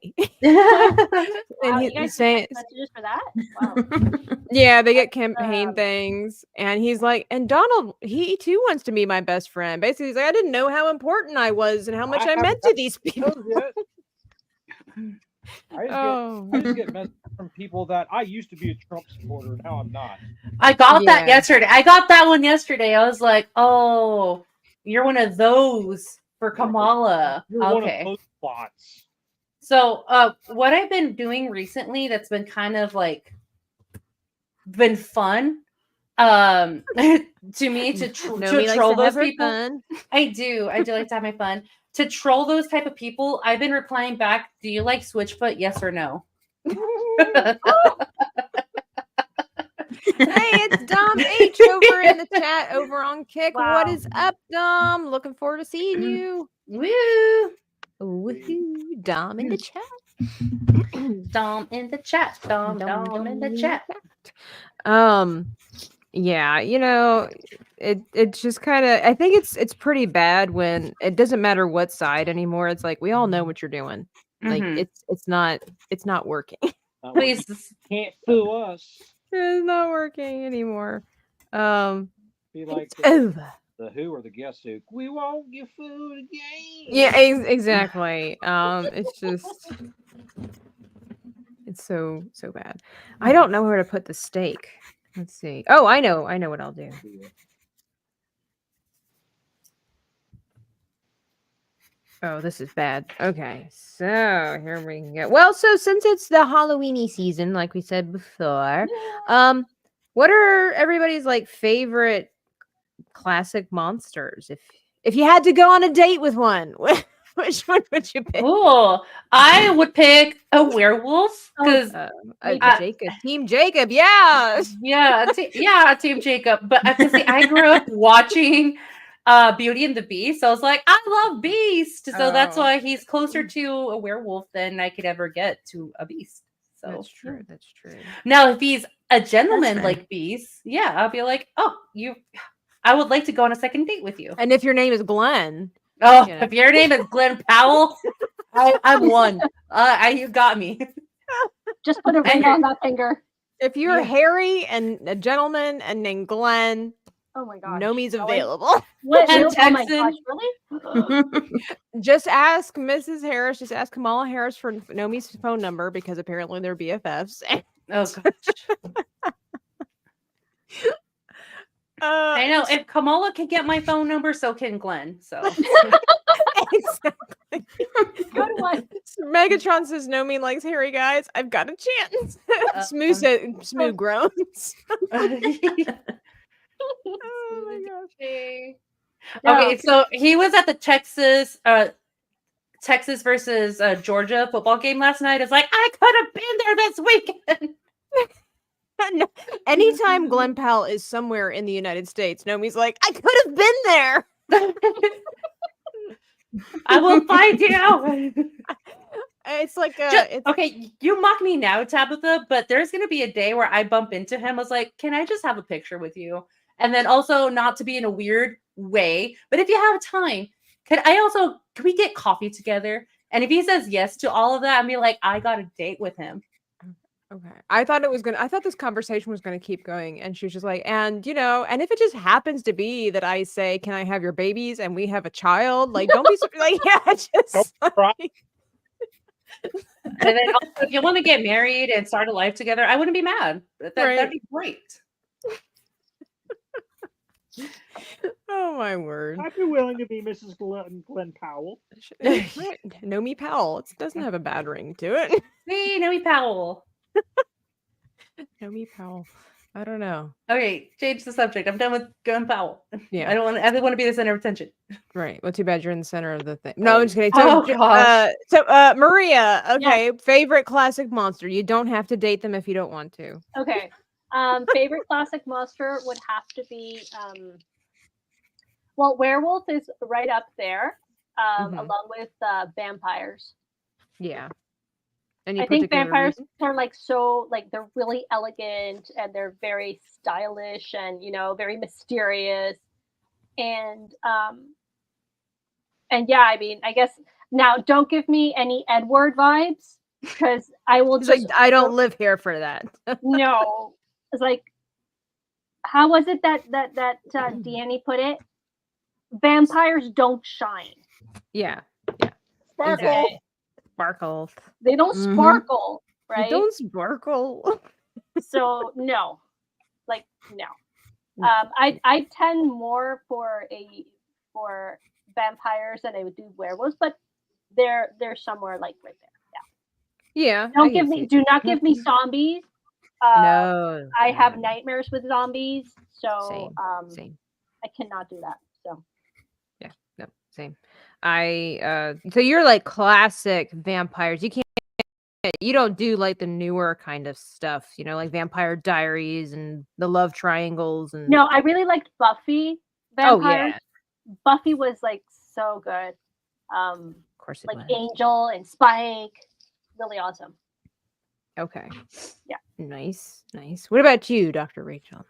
Wow, you guys saying, get messages for that? Wow. yeah, they get campaign things, and he's like, and Donald, he too wants to be my best friend. Basically, he's like, I didn't know how important I was and how much I meant to these people. I just get messages from people that I used to be a Trump supporter. Now I'm not. I got that yesterday. I got that one yesterday. I was like, oh, you're one of those for Kamala. You're one of those bots. So what I've been doing recently that's been kind of like been fun to me to troll those people. Fun. I do like to have my fun. to troll those type of people, I've been replying back, do you like Switchfoot? Yes or no? Hey, it's Dom H over in the chat over on Kick. Wow. What is up, Dom? Looking forward to seeing you. Woo! Woohoo! Dom in the chat. Dom in the chat. Dom in the chat. Yeah, you know, it's just kind of, I think it's pretty bad when it doesn't matter what side anymore. It's like we all know what you're doing. Like Mhm. it's not working. Not working. Please. Can't fool us. It's not working anymore. Be like It's over. the Who or the Guess Who. We won't get food again. Yeah, exactly. It's just it's so bad. I don't know where to put the steak. Let's see. Oh, I know what I'll do. Oh, this is bad. Okay, so here we go. Well, so since it's the Halloweeny season, like we said before, what are everybody's like favorite classic monsters? If you had to go on a date with one, which one would you pick? Oh, I would pick a werewolf because Team Jacob, yeah. Team Jacob. But I grew up watching Beauty and the Beast. So I was like, I love Beast. So that's why he's closer to a werewolf than I could ever get to a beast. So That's true. Now, if he's a gentleman like Beast, yeah, I'll be like, I would like to go on a second date with you. And if your name is Glenn. Oh, you know. If your name is Glenn Powell, I'm one. You got me. Just put a ring on that finger. If you're Harry and a gentleman and named Glenn, oh my gosh, Nomi's available. And oh my gosh, really? Just ask Mrs. Harris. Just ask Kamala Harris for Nomi's phone number because apparently they're BFFs. Oh gosh. I know. If Kamala can get my phone number, so can Glenn. So exactly. Good one. Megatron says Nomi likes hairy guys. I've got a chance. Smooth groans. Oh my gosh. Okay, so he was at the Texas versus Georgia football game last night. It's like, I could have been there this weekend. Anytime Glenn Powell is somewhere in the United States, Nomi's like, I could have been there. I will find you. It's like okay, you mock me now, Tabitha, but there's gonna be a day where I bump into him. I was like, can I just have a picture with you? And then also not to be in a weird way, but if you have time, can we get coffee together? And if he says yes to all of that, I'll be like, I got a date with him. Okay. I thought this conversation was gonna keep going, and she was just like, and and if it just happens to be that I say, can I have your babies, and we have a child, like, don't be like, yeah, just like... And then also, if you want to get married and start a life together, I wouldn't be mad. That'd be great. Oh my word! I'd be willing to be Mrs. Glenn Powell. Nomi Powell. It doesn't have a bad ring to it. Hey, Nomi Powell. Nomi Powell. I don't know. Okay, change the subject. I'm done with Glenn Powell. Yeah, I don't want to be the center of attention. Right. Well, too bad you're in the center of the thing. No, I'm just kidding. Gosh. Maria. Okay, Yeah. favorite classic monster. You don't have to date them if you don't want to. Okay. Favorite classic monster would have to be well, werewolf is right up there, along with vampires. Yeah. I think vampires are they're really elegant and they're very stylish and very mysterious and yeah, I mean, I guess now don't give me any Edward vibes because I will just like, I don't live here for that. No, it's like, how was it that Deanne put it? Vampires don't shine. Yeah. Sparkle. Exactly. Sparkle. They don't sparkle, right? They don't sparkle. So no. I tend more for vampires than I would do werewolves, but they're somewhere like right there. Yeah. Do not give me zombies. No. I have nightmares with zombies, so Same. I cannot do that. So yeah, no, same. So you're like classic vampires. You don't do like the newer kind of stuff, like Vampire Diaries and the love triangles and No, I really liked Buffy Oh vampires. yeah. Buffy was like so good. Of course it Like was. Angel and Spike, really awesome. Okay. Yeah. Nice. What about you, Dr. Rachel?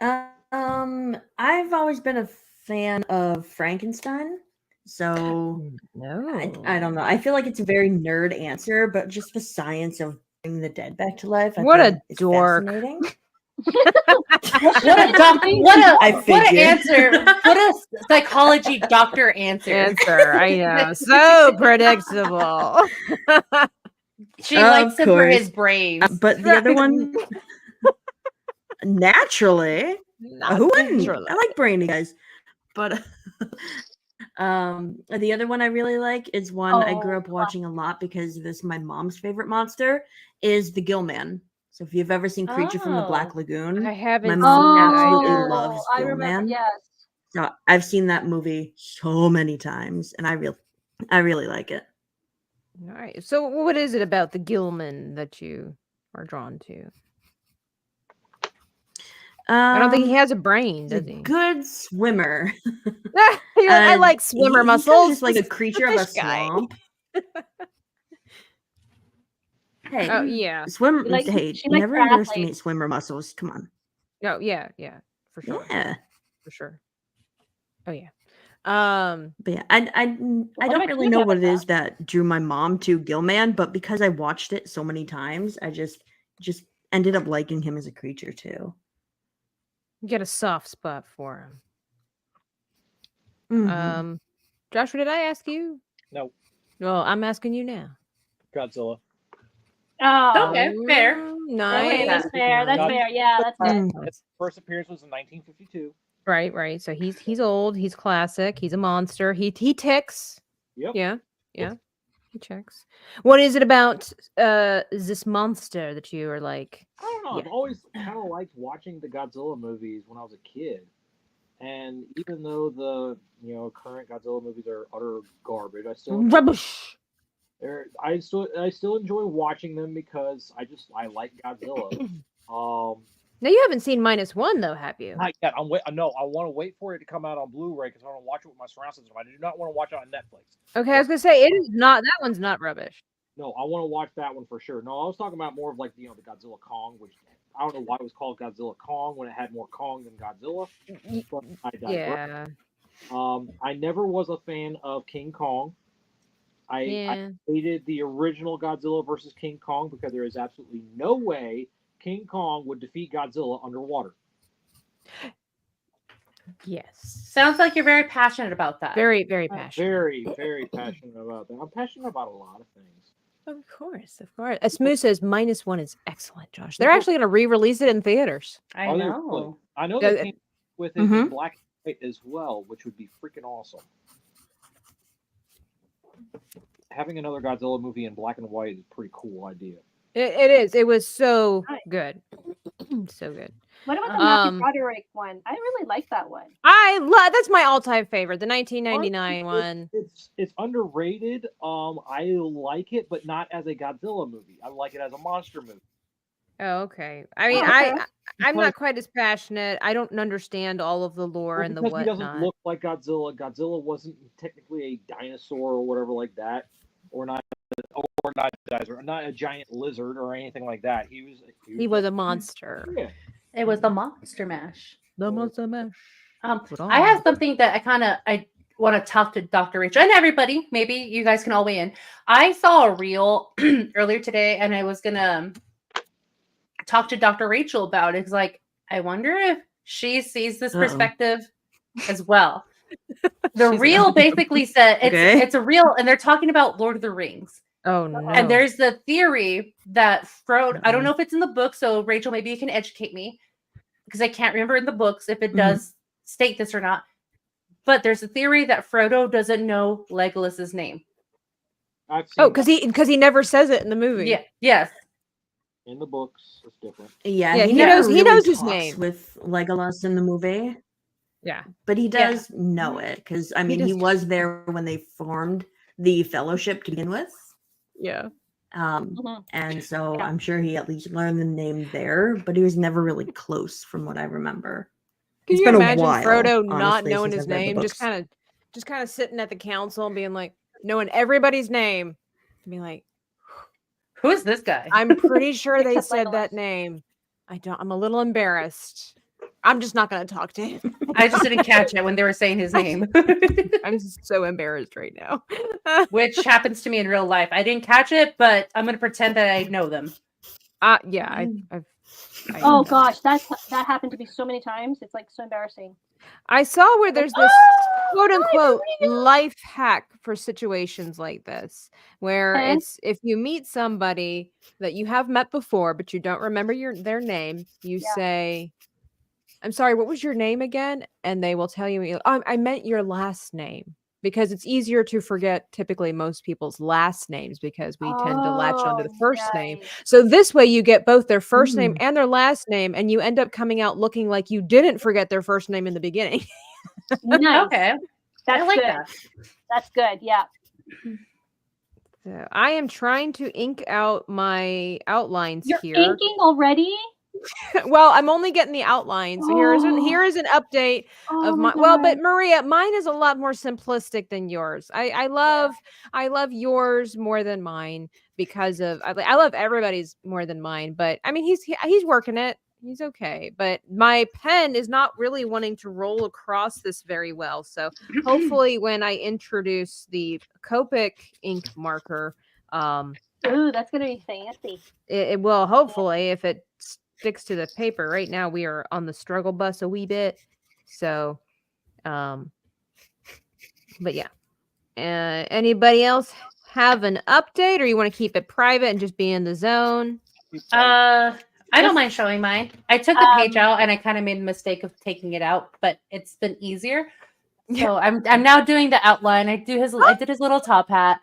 I've always been a fan of Frankenstein. So No. I don't know. I feel like it's a very nerd answer, but just the science of bringing the dead back to life. What a it's dork. fascinating. What an answer. What a psychology doctor answer. I know. So predictable. She likes him for his brains. But the other one, naturally. Who wouldn't? I like brainy guys. But the other one I really like is one I grew up watching a lot because this is my mom's favorite monster, is the Gill Man. So if you've ever seen Creature from the Black Lagoon, I haven't my seen mom that absolutely either. loves I Gill remember. Man. Yes. So I've seen that movie so many times, and I really like it. All right. So what is it about the Gilman that you are drawn to? I don't think he has a brain, does He's a he? good swimmer. I like swimmer He's muscles. just like a creature of a Fish guy. swamp. Hey, Oh yeah. Never underestimate swimmer muscles. Come on. Oh yeah, for sure. Yeah. For sure. Oh yeah. But yeah, I don't really know what it is that drew my mom to Gilman, but because I watched it so many times, I just ended up liking him as a creature too. You get a soft spot for Mhm. him. Joshua, did I ask you? No. Well, I'm asking you now. Godzilla. Oh, Okay, fair. Nice. Okay, that's fair. That's fair. Yeah, that's fair. Its first appearance was in 1952. Right. So he's old. He's classic. He's a monster. He ticks. Yep. Yeah. He checks. What is it about this monster that you are like? I don't know. I've always kind of liked watching the Godzilla movies when I was a kid, and even though the current Godzilla movies are utter garbage, I still Rubbish. I still enjoy watching them because I like Godzilla. Now you haven't seen -1 though, have you? Not yet. No, I want to wait for it to come out on Blu-ray because I want to watch it with my surround system. I do not want to watch it on Netflix. Okay, I was gonna say it is not. That one's not rubbish. No, I want to watch that one for sure. No, I was talking about more of like the Godzilla Kong, which I don't know why it was called Godzilla Kong when it had more Kong than Godzilla. But I digress. Yeah. I never was a fan of King Kong. I hated the original Godzilla versus King Kong because there is absolutely no way King Kong would defeat Godzilla underwater. Yes. Sounds like you're very passionate about that. Very, very passionate. Very, very passionate about that. I'm passionate about a lot of things. Of course. Smooth says -1 is excellent, Josh. They're actually going to re-release it in theaters. I know. I know they came with it in black and white as well, which would be freaking awesome. Having another Godzilla movie in black and white is a pretty cool idea. It is. It was so good. So good. What about the Matthew Broderick one? I really like that one. That's my all-time favorite, the 1999 one. It's underrated. I like it, but not as a Godzilla movie. I like it as a monster movie. Oh, okay. I mean, I'm not quite as passionate. I don't understand all of the lore and the whatnot. He doesn't look like Godzilla. Godzilla wasn't technically a dinosaur or whatever like that, or not a giant lizard or anything like that. He was a monster. Yeah. It was the Monster Mash. The Monster Mash. I have something that I want to talk to Dr. Rachel and everybody. Maybe you guys can all weigh in. I saw a reel earlier today, and I was gonna talk to Dr. Rachel about it. It's like, I wonder if she sees this perspective as well. The reel basically said it's a reel, and they're talking about Lord of the Rings. Oh no! And there's the theory that Frodo. I don't know if it's in the book, so Rachel, maybe you can educate me because I can't remember in the books if it does state this or not. But there's a theory that Frodo doesn't know Legolas's name. Because he never says it in the movie. Yeah. Yes. In the books, it's different. Yeah. He knows his name with Legolas in the movie. Yeah. But he does know it because I mean he was there when they formed the fellowship to begin with. Yeah. And so I'm sure he at least learned the name there, but he was never really close from what I remember. Can It's you been a imagine while, Frodo not honestly, knowing since his I've read the name, just books. kind of sitting at the council and being like, knowing everybody's name, and be like, Who is this guy? I'm pretty sure they Except said Legolas. that name. I'm a little embarrassed. I'm just not going to talk to him. I just didn't catch it when they were saying his name, I'm so embarrassed right now. which happens to me in real life. I didn't catch it, but I'm going to pretend that I know them. Yeah, Oh gosh, that happened to me so many times. It's like so embarrassing. I saw where there's this quote unquote Maria! life hack for situations like this, where Okay. it's if you meet somebody that you have met before but you don't remember their name, you say, "I'm sorry, what was your name again?" And they will tell you, I meant your last name. Because it's easier to forget typically most people's last names because we tend to latch onto the first name. So this way you get both their first name and their last name, and you end up coming out looking like you didn't forget their first name in the beginning. Nice. Okay. That's I like good. that. That's good. Yeah. So I am trying to ink out my outlines You're here. inking already? Well, I'm only getting the outlines. So here is an update of my but Maria, mine is a lot more simplistic than yours. I love yours more than mine because of I love everybody's more than mine, but I mean he's working it. He's okay, but my pen is not really wanting to roll across this very well. So hopefully when I introduce the Copic ink marker, Ooh, that's gonna be fancy. it will hopefully if it sticks to the paper. Right now we are on the struggle bus a wee bit. So but yeah. Anybody else have an update or you want to keep it private and just be in the zone? I don't mind showing mine. I took the page out and I kind of made the mistake of taking it out, but it's been easier. So I'm now doing the outline. I did his little top hat.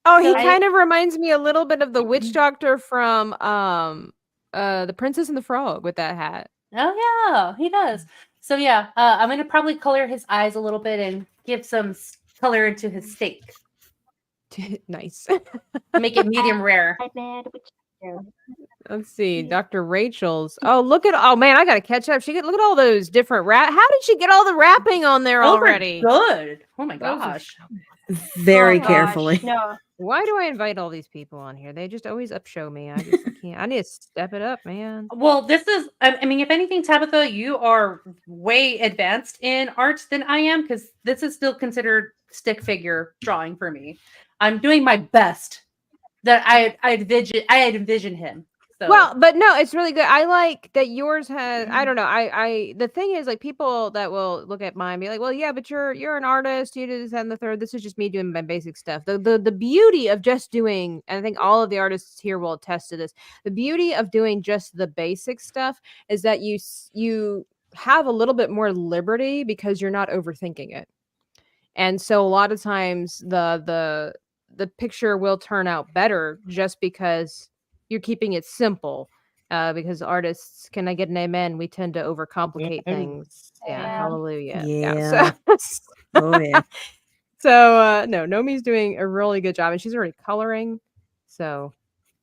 Oh, he kind of reminds me a little bit of the witch doctor from The Princess and the Frog with that hat. Oh yeah, he does. So yeah, I'm gonna probably color his eyes a little bit and give some color into his steak. Nice. Make it medium rare. Let's see, Dr. Rachel's. Oh, oh man, I gotta catch up. Look at all those different How did she get all the wrapping on there already? Good. Oh my gosh. Very carefully. No. Why do I invite all these people on here? They just always upshow me. I can't. I need to step it up, man. Well, this is, I mean, if anything, Tabitha, you are way advanced in art than I am because this is still considered stick figure drawing for me. I'm doing my best that I envision him. So. Well, but no, it's really good. I like that yours has. I don't know. The thing is, like, people that will look at mine and be like, "Well, yeah, but you're an artist. You do this and the third. This is just me doing my basic stuff." The beauty of just doing, and I think all of the artists here will attest to this. The beauty of doing just the basic stuff is that you have a little bit more liberty because you're not overthinking it, and so a lot of times the picture will turn out better just because you're keeping it simple, because artists, can I get an amen? We tend to overcomplicate things. Yeah, hallelujah. Yeah. Oh yeah. So no, Nomi's doing a really good job, and she's already coloring. So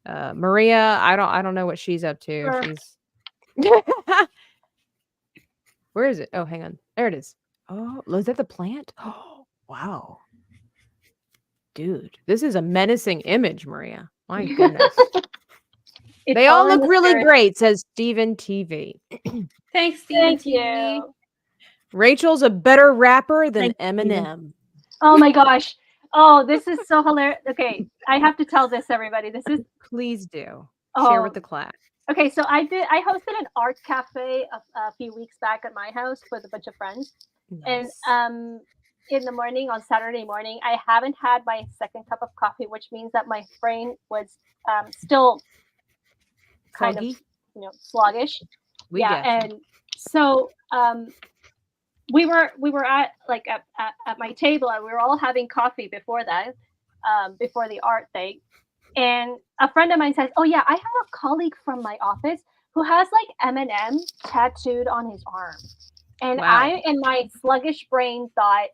Maria, I don't know what she's up to. Sure. She's where is it? Oh, hang on. There it is. Oh, is that the plant? Oh, wow. Dude, this is a menacing image, Maria. My goodness. They all look really great, says Steven TV. Thanks, Steven Thank TV. you. Rachel's a better rapper than Eminem. Oh my gosh. Oh, this is so hilarious. Okay, I have to tell this, everybody. This is Please do. Share with the class. Okay, so I hosted an art cafe a few weeks back at my house with a bunch of friends. Nice. And in the morning, on Saturday morning, I haven't had my second cup of coffee, which means that my brain was still kind Foggy? of sluggish. We get you. And so we were at my table and we were all having coffee before that, before the art thing. And a friend of mine says, "Oh yeah, I have a colleague from my office who has like Eminem tattooed on his arm." And Wow. I, in my sluggish brain, thought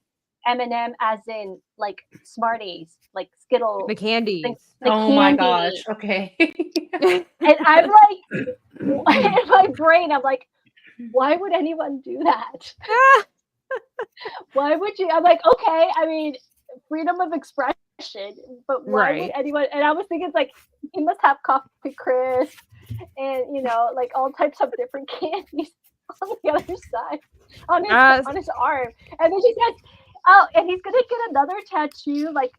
M&M as in like Smarties, like Skittles. The candies. The Oh my candy. gosh. Okay. And I'm like, in my brain, I'm like, why would anyone do that? Why would you? I'm like, okay, I mean, freedom of expression, but why would Right. anyone? And I was thinking, like, he must have coffee crisp and, you know, like all types of different candies on the other side, on his arm. And then she says, oh, and he's gonna get another tattoo, like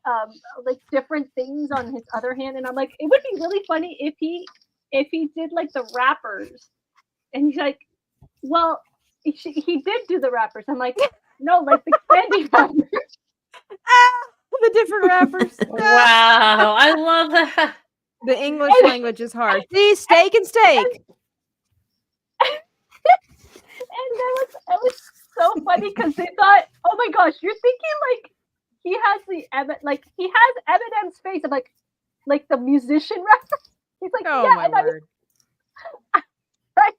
different things on his other hand. And I'm like, it would be really funny if he did like the wrappers. And he's like, well, he did do the wrappers. I'm like, no, like the candy wrappers. The different rappers. Wow. I love that. The English language is hard. See, steak and steak. And it was so funny because they thought, oh my gosh, you're thinking like he has he has Eminem's face of like the musician rapper. He's like, Oh yeah, my and word. I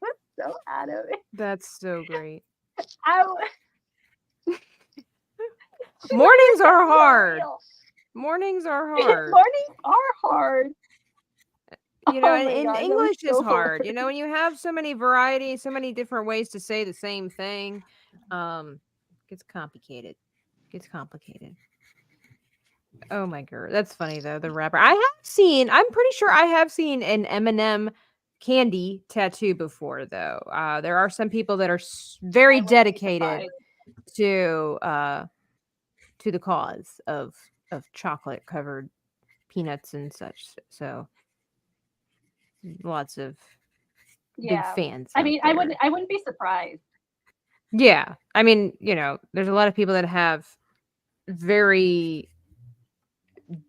was so out of it. That's so great. Mornings are hard. Mornings are hard. Mornings are hard. You know, Oh my and God, that was English is so hard. You know, when you have so many varieties, so many different ways to say the same thing, gets complicated. Oh my god, that's funny though. The rapper. I'm pretty sure I have seen an M&M candy tattoo before though. There are some people that are very dedicated to the cause of chocolate covered peanuts and such. So lots of big fans. I mean, I wouldn't be surprised. Yeah. I mean, you know, there's a lot of people that have very,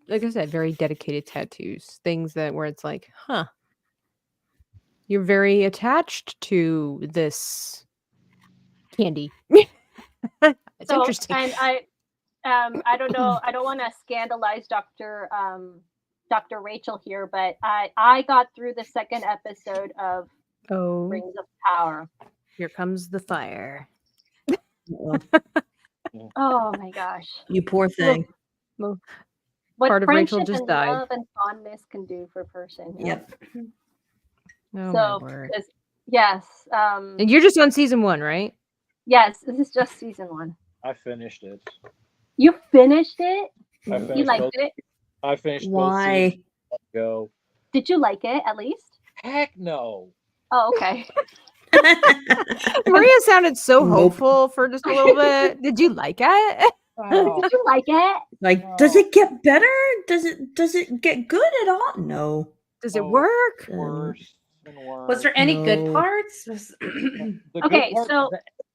like I said, very dedicated tattoos. Things that where it's like, huh, you're very attached to this candy. It's interesting. And I don't know, I don't want to scandalize Dr. Rachel here, but I got through the second episode of Rings of Power. Here comes the fire. Oh my gosh. You poor thing. What part of Rachel friendship just and died. love and fondness can do for a person. Yep. Oh, So, my word. yes. And you're just on season 1, right? Yes, this is just season 1. I finished it. You finished it? I finished You liked it? I finished Why? both seasons ago. Did you like it at least? Heck no. Oh, okay. Maria sounded so Nope. hopeful for just a little bit. Did you like it? Oh, Did you like it? Like, does it get better? Does it get good at all? No. Does it work? worse and worse. Was there any good No. parts? The good Okay, part- so-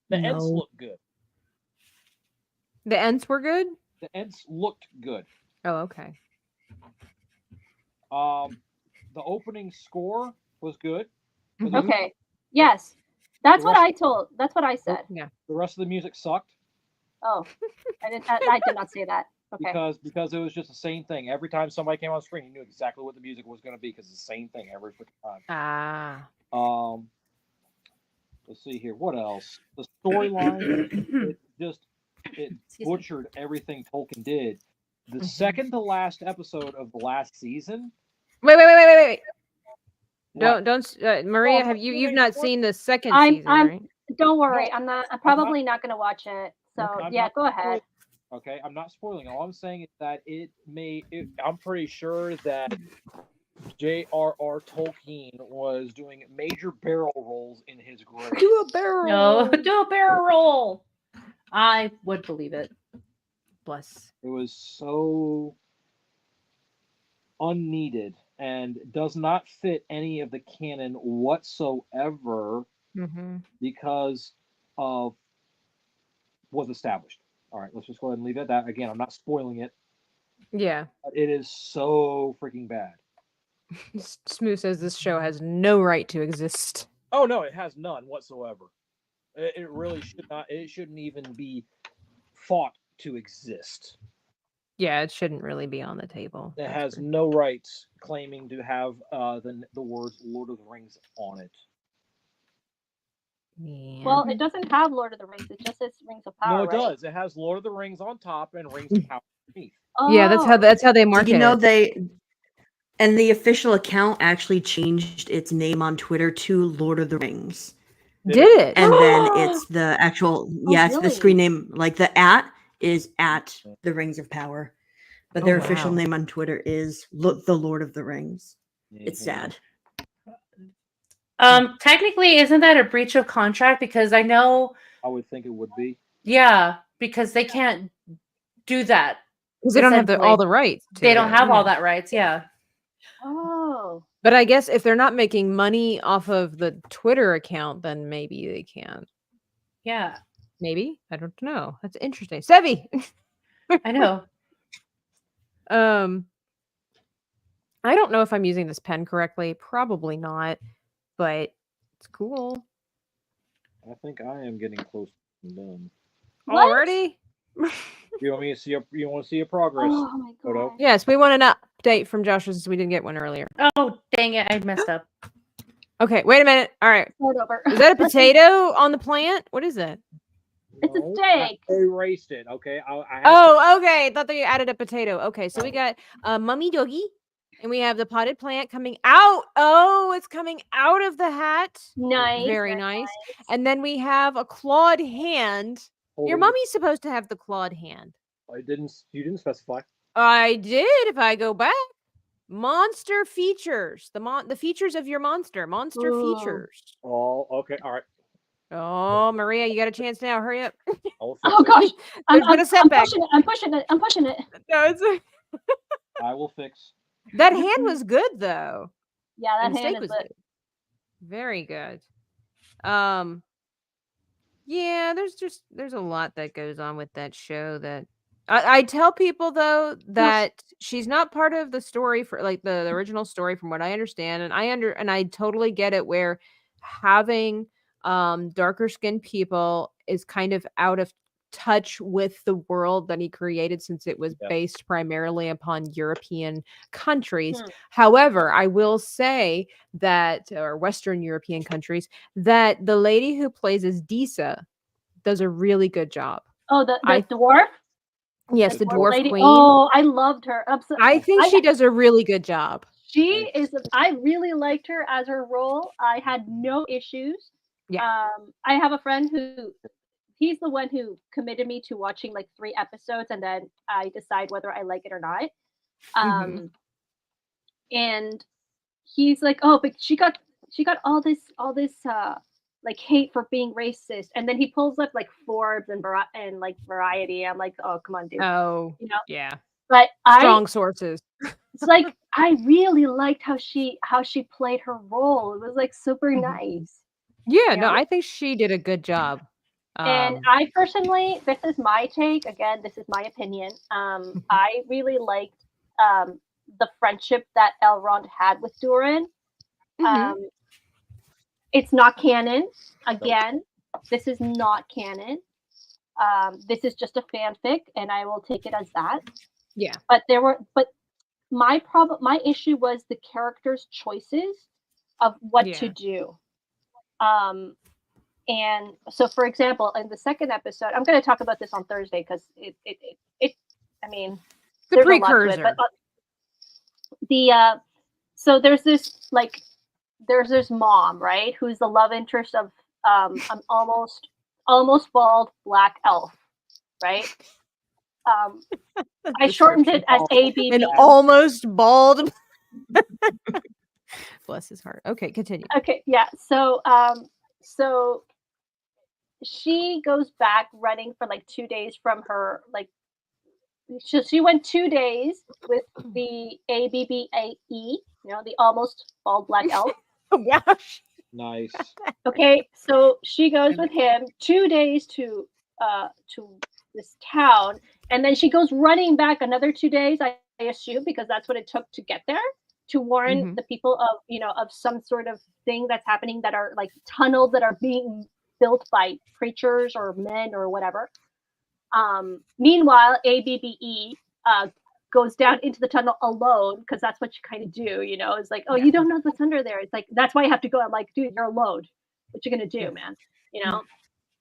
the ends No. look good. The ends were good? The ends looked good. Oh, okay. The opening score was good. but the- Okay. Yes. That's what I told. That's what I said. Yeah. The rest of the music sucked Oh, I did not say that. Okay. because it was just the same thing. Every time somebody came on screen, you knew exactly what the music was going to be because it's the same thing every freaking time. Ah. Let's see here. What else? The storyline, it butchered everything Tolkien did. The second to last episode of the last season. Wait. What? Don't Maria, Oh, you've not seen the second I'm- season, I'm- right? Don't worry. No, I'm probably not going to watch it. So I'm yeah, not go ahead. Okay, I'm not spoiling. All I'm saying is that I'm pretty sure that J.R.R. Tolkien was doing major barrel rolls in his grave. Do a barrel. No, do a barrel roll. I would believe it. Bless. It was so unneeded and does not fit any of the canon whatsoever Mm-hmm. because of was established. All right, let's just go ahead and leave it at that. Again, I'm not spoiling it. Yeah. But it is so freaking bad. Smooth says this show has no right to exist. Oh no, it has none whatsoever. It really should not. It shouldn't even be thought to exist. Yeah, it shouldn't really be on the table. It has no rights claiming to have the words Lord of the Rings on it. Yeah. Well, it doesn't have Lord of the Rings. It just says Rings of Power. No, it right? does. It has Lord of the Rings on top and Rings of Power underneath. Yeah, that's how they market You know, it. and the official account actually changed its name on Twitter to Lord of the Rings. Did it? And then it's the actual, it's the really? screen name, like the @ is at the Rings of Power. But Oh, their official wow. name on Twitter is the Lord of the Rings. It's sad. Technically, isn't that a breach of contract? Because I know, I would think it would be. yeah, because they can't do that. Because they don't have all essentially. the rights. They to don't it, have all yeah. that rights, yeah. Oh. But I guess if they're not making money off of the Twitter account, then maybe they can. Yeah. Maybe. I don't know. That's interesting. Sevi! I know. I don't know if I'm using this pen correctly. Probably not, but it's cool. I think I am getting close to done. What? Already? You want me to see you want to see a progress Oh my photo? god. Yes, we want an update from Joshua since we didn't get one earlier. Oh, dang it. I messed up. Okay, wait a minute. All right. Start over. Is that a potato on the plant? What is that? It's a No, steak. I erased it. Okay. I have Oh, okay. I thought that you added a potato. Okay, so we got Mummy Doggy, and we have the potted plant coming out. Oh, it's coming out of the hat. Nice. Very nice. And then we have a clawed hand. Your mummy's supposed to have the clawed hand. I didn't. You didn't specify. I did. If I go back, monster features. The features of your monster. Monster Ooh. features. Oh, okay. All right. Oh, Maria, you got a chance now. Hurry up. Oh gosh. There's been a setback. I'm pushing it. No, it's I will fix. that hand was good though. Yeah, that And hand steak is was good. good. Very good. Yeah, there's a lot that goes on with that show that I tell people though that she's not part of the story for like the original story from what I understand, and I totally get it where having darker skinned people is kind of out of touch with the world that he created since it was based primarily upon European countries. However, I will say that, or Western European countries, that the lady who plays as Disa does a really good job. Oh, the dwarf? Yes, the dwarf lady. queen. Oh, I loved her. I think she does a really good job. She is. I really liked her as her role. I had no issues. Yeah. I have a friend who he's the one who committed me to watching like 3 episodes, and then I decide whether I like it or not. And he's like, "Oh, but she got all this like hate for being racist," and then he pulls up like Forbes and like Variety. I'm like, "Oh, come on, dude." Oh, you know. yeah. But Strong sources. It's like I really liked how she played her role. It was like super nice. Yeah, no, I think she did a good job. And I personally, this is my take. Again, this is my opinion. I really liked the friendship that Elrond had with Durin. It's not canon. Again, this is not canon. This is just a fanfic, and I will take it as that. Yeah. But my issue was the characters' choices of what to do. And so, for example, in the second episode, I'm going to talk about this on Thursday because it I mean, the there's precursor. A lot to it, but so there's this mom, right, who's the love interest of an almost bald black elf, right? I shortened it as ABB. An almost bald. Bless his heart. Okay, continue. Okay, yeah. So she goes back running for like 2 days from her she went 2 days with the ABBAE, the almost bald black elf. Wow. Nice. Okay, so she goes with him 2 days to this town, and then she goes running back another 2 days, I assume, because that's what it took to get there, to warn the people of of some sort of thing that's happening, that are like tunnels that are being built by preachers or men or whatever. Meanwhile, ABBE goes down into the tunnel alone, because that's what you kind of do, it's like, oh, you don't know what's under there. It's like, that's why you have to go. I'm like, dude, you're alone. What you gonna do, man? you know.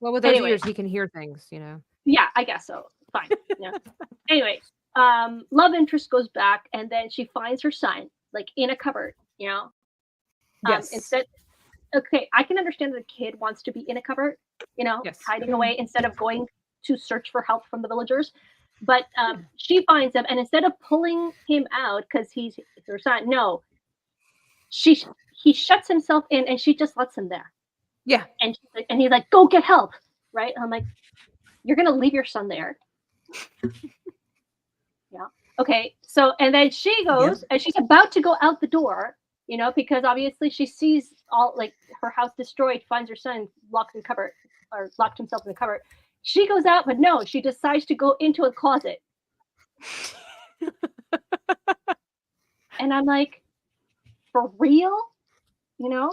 Well, with those Anyway. ears, he can hear things, you know. Yeah, I guess so. Fine. Yeah. Anyway, love interest goes back, and then she finds her son like in a cupboard, you know. Yes. Instead, okay, I can understand that a kid wants to be in a cupboard, you know, Yes. hiding away instead of going to search for help from the villagers. But she finds him, and instead of pulling him out because he's her son, no, he shuts himself in, and she just lets him there. Yeah. And he's like, "Go get help," right? And I'm like, "You're gonna leave your son there?" Yeah. Okay. So, and then she goes, and she's about to go out the door, you know, because obviously she sees all like her house destroyed, finds her son locked in the cupboard or locked himself in the cupboard. She goes out, but no, she decides to go into a closet. And I'm like, for real? You know?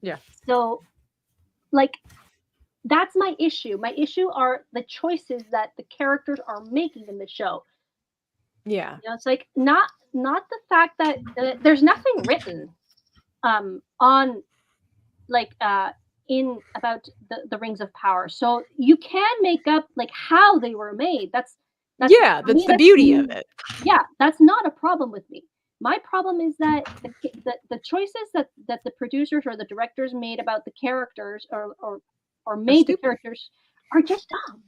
Yeah. So, like, that's my issue. My issue are the choices that the characters are making in the show. Yeah. You know, it's like not the fact that there's nothing written on like in about the rings of power, so you can make up like how they were made. That's the beauty of it. Yeah, that's not a problem with me. My problem is that the choices that the producers or the directors made about the characters or made the characters are just dumb.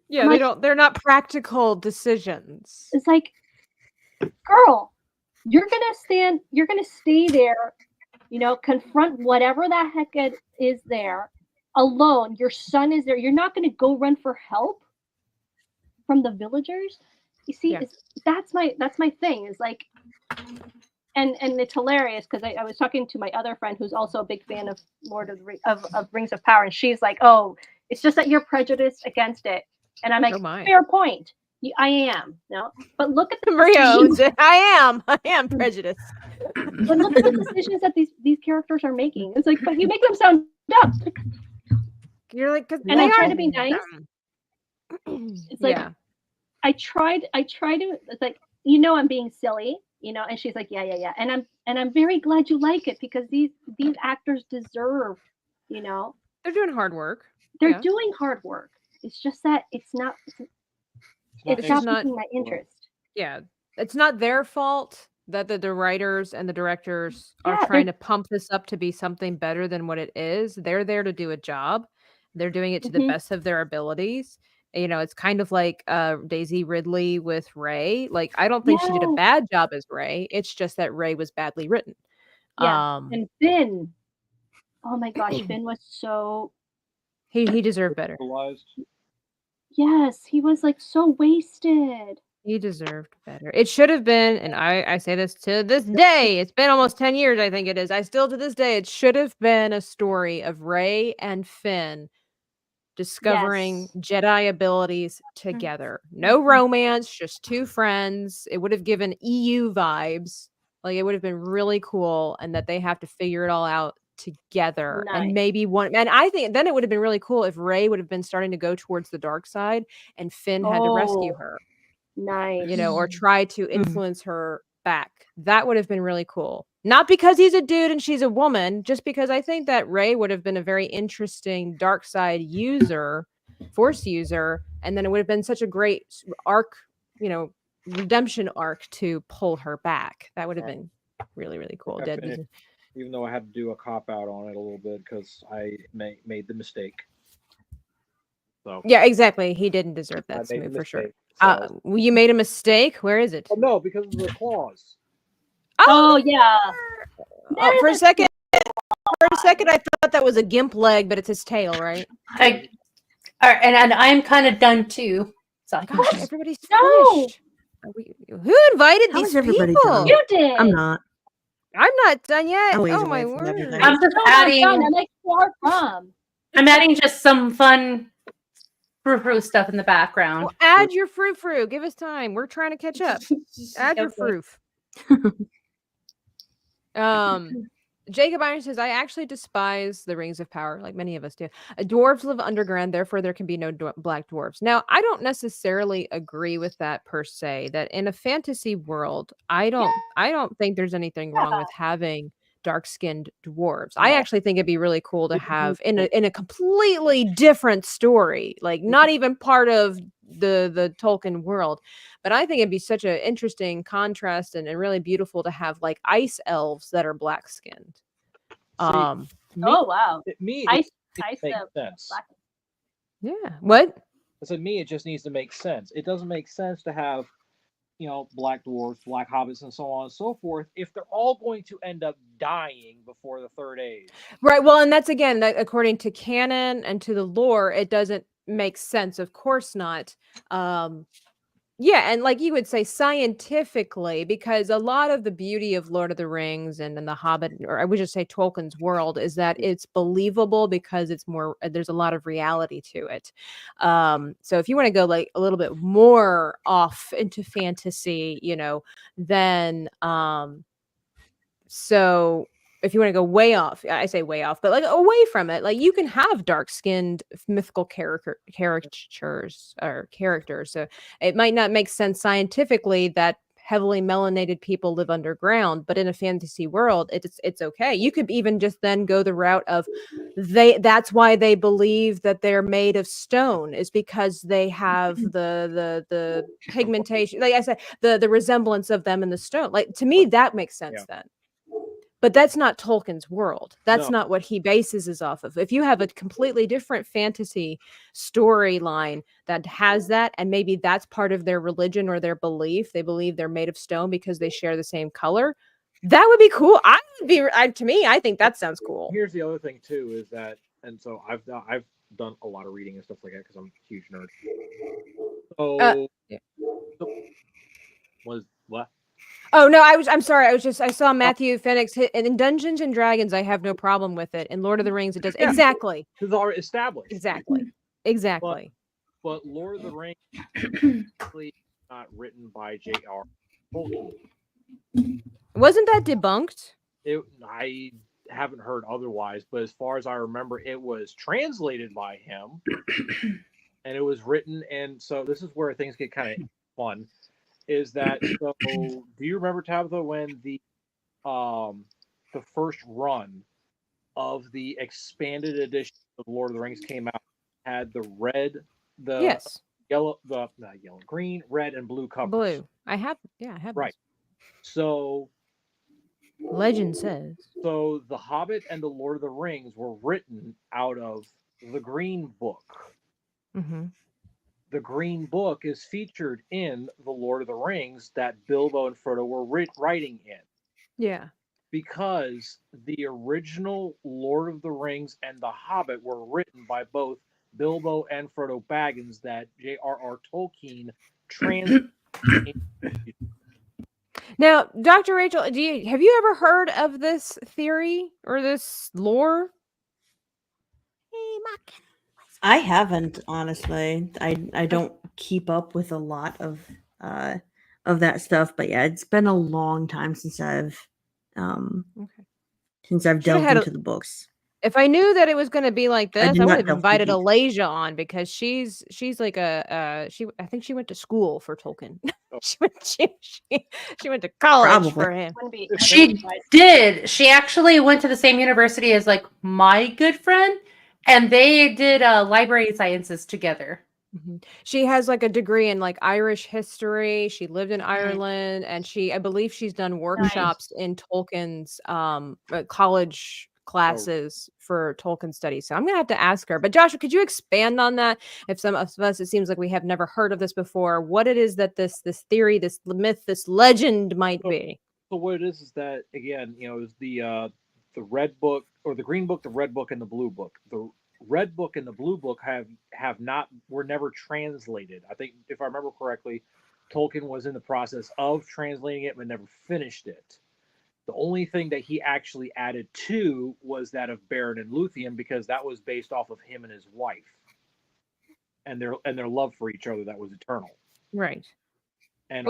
Yeah, they're not practical decisions. It's like, girl, you're gonna stay there, you know, confront whatever the heck is there alone. Your son is there. You're not gonna go run for help from the villagers. You see, that's my thing. Is like, and it's hilarious because I was talking to my other friend who's also a big fan of of Rings of Power, and she's like, "Oh, it's just that you're prejudiced against it." And I'm like, "Fair point. I am, no, but look at the Mario. I am prejudiced. But look at the decisions that these characters are making. It's like, but you make them sound dumb. You're like, and I try to be nice. It's like, I try to. It's like, you know, I'm being silly, you know. And she's like, yeah, and I'm very glad you like it because these actors deserve, you know, they're doing hard work. They're doing hard work. It's just that it's not piquing my interest. Yeah, it's not their fault that the writers and the directors are trying to pump this up to be something better than what it is. They're there to do a job. They're doing it to the best of their abilities. You know, it's kind of like Daisy Ridley with Rey. Like, I don't think she did a bad job as Rey. It's just that Rey was badly written. Yeah, and Finn. Oh my gosh, Finn was so. He deserved better. Yes, he was like so wasted. He deserved better. It should have been, and I say this to this day, it's been almost 10 years, I think it is. I still, to this day, it should have been a story of Rey and Finn discovering Jedi abilities together. No romance, just two friends. It would have given EU vibes. Like, it would have been really cool, and that they have to figure it all out together. And maybe one, and I think then it would have been really cool if Rey would have been starting to go towards the dark side and Finn had to rescue her. Nice. You know, or try to influence her back. That would have been really cool. Not because he's a dude and she's a woman, just because I think that Rey would have been a very interesting dark side user, force user, and then it would have been such a great arc, you know, redemption arc to pull her back. That would have been really, really cool. Even though I had to do a cop out on it a little bit because I made the mistake. So yeah, exactly. He didn't deserve that move for sure. So. You made a mistake. Where is it? Oh, no, because of the claws. Oh yeah. For a second, I thought that was a gimp leg, but it's his tail, right? All right, and I'm kind of done too. So gosh, everybody's finished. Who invited these people? Done? You did. I'm not. I'm not done yet. Oh my word! I'm just adding. I'm like far from. I'm adding just some fun frou-frou stuff in the background. Well, add your frou-frou. Give us time. We're trying to catch up. Add your frou. Jacob Iron says, I actually despise the Rings of Power, like many of us do. Dwarves live underground, therefore there can be no black dwarves. Now, I don't necessarily agree with that per se, that in a fantasy world, I don't think there's anything wrong with having dark-skinned dwarves. I actually think it'd be really cool to have in a completely different story, like not even part of the Tolkien world. But I think it'd be such an interesting contrast and really beautiful to have like ice elves that are black-skinned. Oh wow! It Ice makes sense. black. Yeah. What? I said, me, it just needs to make sense. It doesn't make sense to have, black dwarves, black hobbits, and so on and so forth if they're all going to end up dying before the third age. Right. Well, and that's again, that according to canon and to the lore, it doesn't make sense. Of course not. Yeah, and like you would say scientifically, because a lot of the beauty of Lord of the Rings and The Hobbit, or I would just say Tolkien's world, is that it's believable because it's more, there's a lot of reality to it. So if you want to go like a little bit more off into fantasy, then so if you want to go way off, I say way off, but like away from it, like you can have dark-skinned mythical characters. So it might not make sense scientifically that heavily melanated people live underground, but in a fantasy world, it's okay. You could even just then go the route of that's why they believe that they're made of stone, is because they have the pigmentation, like I said, the resemblance of them in the stone. Like to me, that makes sense then. But that's not Tolkien's world. That's not what he bases his off of. If you have a completely different fantasy storyline that has that, and maybe that's part of their religion or their belief, they believe they're made of stone because they share the same color, that would be cool. To me, I think that sounds cool. Here's the other thing too, is that, and so I've done a lot of reading and stuff like that because I'm a huge nerd. So, was what? Oh no, I'm sorry. I saw Matthew Phoenix hit, and in Dungeons and Dragons, I have no problem with it. In Lord of the Rings, it does exactly. It's already established. Exactly. But Lord of the Rings is not written by J.R. Tolkien. Wasn't that debunked? I haven't heard otherwise, but as far as I remember, it was translated by him, and it was written. And so this is where things get kind of fun. Is that so? Do you remember, Tabitha, when the first run of the expanded edition of Lord of the Rings came out? Had the red, the yellow, not yellow, green, red, and blue covers. Blue. I have right. So legend says. So The Hobbit and the Lord of the Rings were written out of the Green Book. Mm-hmm. The Green Book is featured in The Lord of the Rings that Bilbo and Frodo were writing in. Yeah. Because the original Lord of the Rings and The Hobbit were written by both Bilbo and Frodo Baggins that J.R.R. Tolkien translated. Now, Dr. Rachel, have you ever heard of this theory or this lore? I haven't, honestly. I don't keep up with a lot of that stuff, but yeah, it's been a long time since I've delved into the books. If I knew that it was going to be like this, I would have invited Alasia on, because she's like I think she went to school for Tolkien. she went to college for him. She did. She actually went to the same university as like my good friend, and they did library sciences together. Mm-hmm. She has like a degree in like Irish history. She lived in Ireland, and I believe she's done workshops in Tolkien's college classes for Tolkien studies. So I'm gonna have to ask her. But Joshua, could you expand on that? If some of us, it seems like we have never heard of this before, what it is that this theory, this myth, this legend might be. So what it is that, again, is the Red Book or the Green Book, the Red Book, and the Blue Book. The Red Book and the Blue Book were never translated. I think, if I remember correctly, Tolkien was in the process of translating it but never finished it. The only thing that he actually added to was that of Beren and Luthien, because that was based off of him and his wife and their love for each other that was eternal. Right. And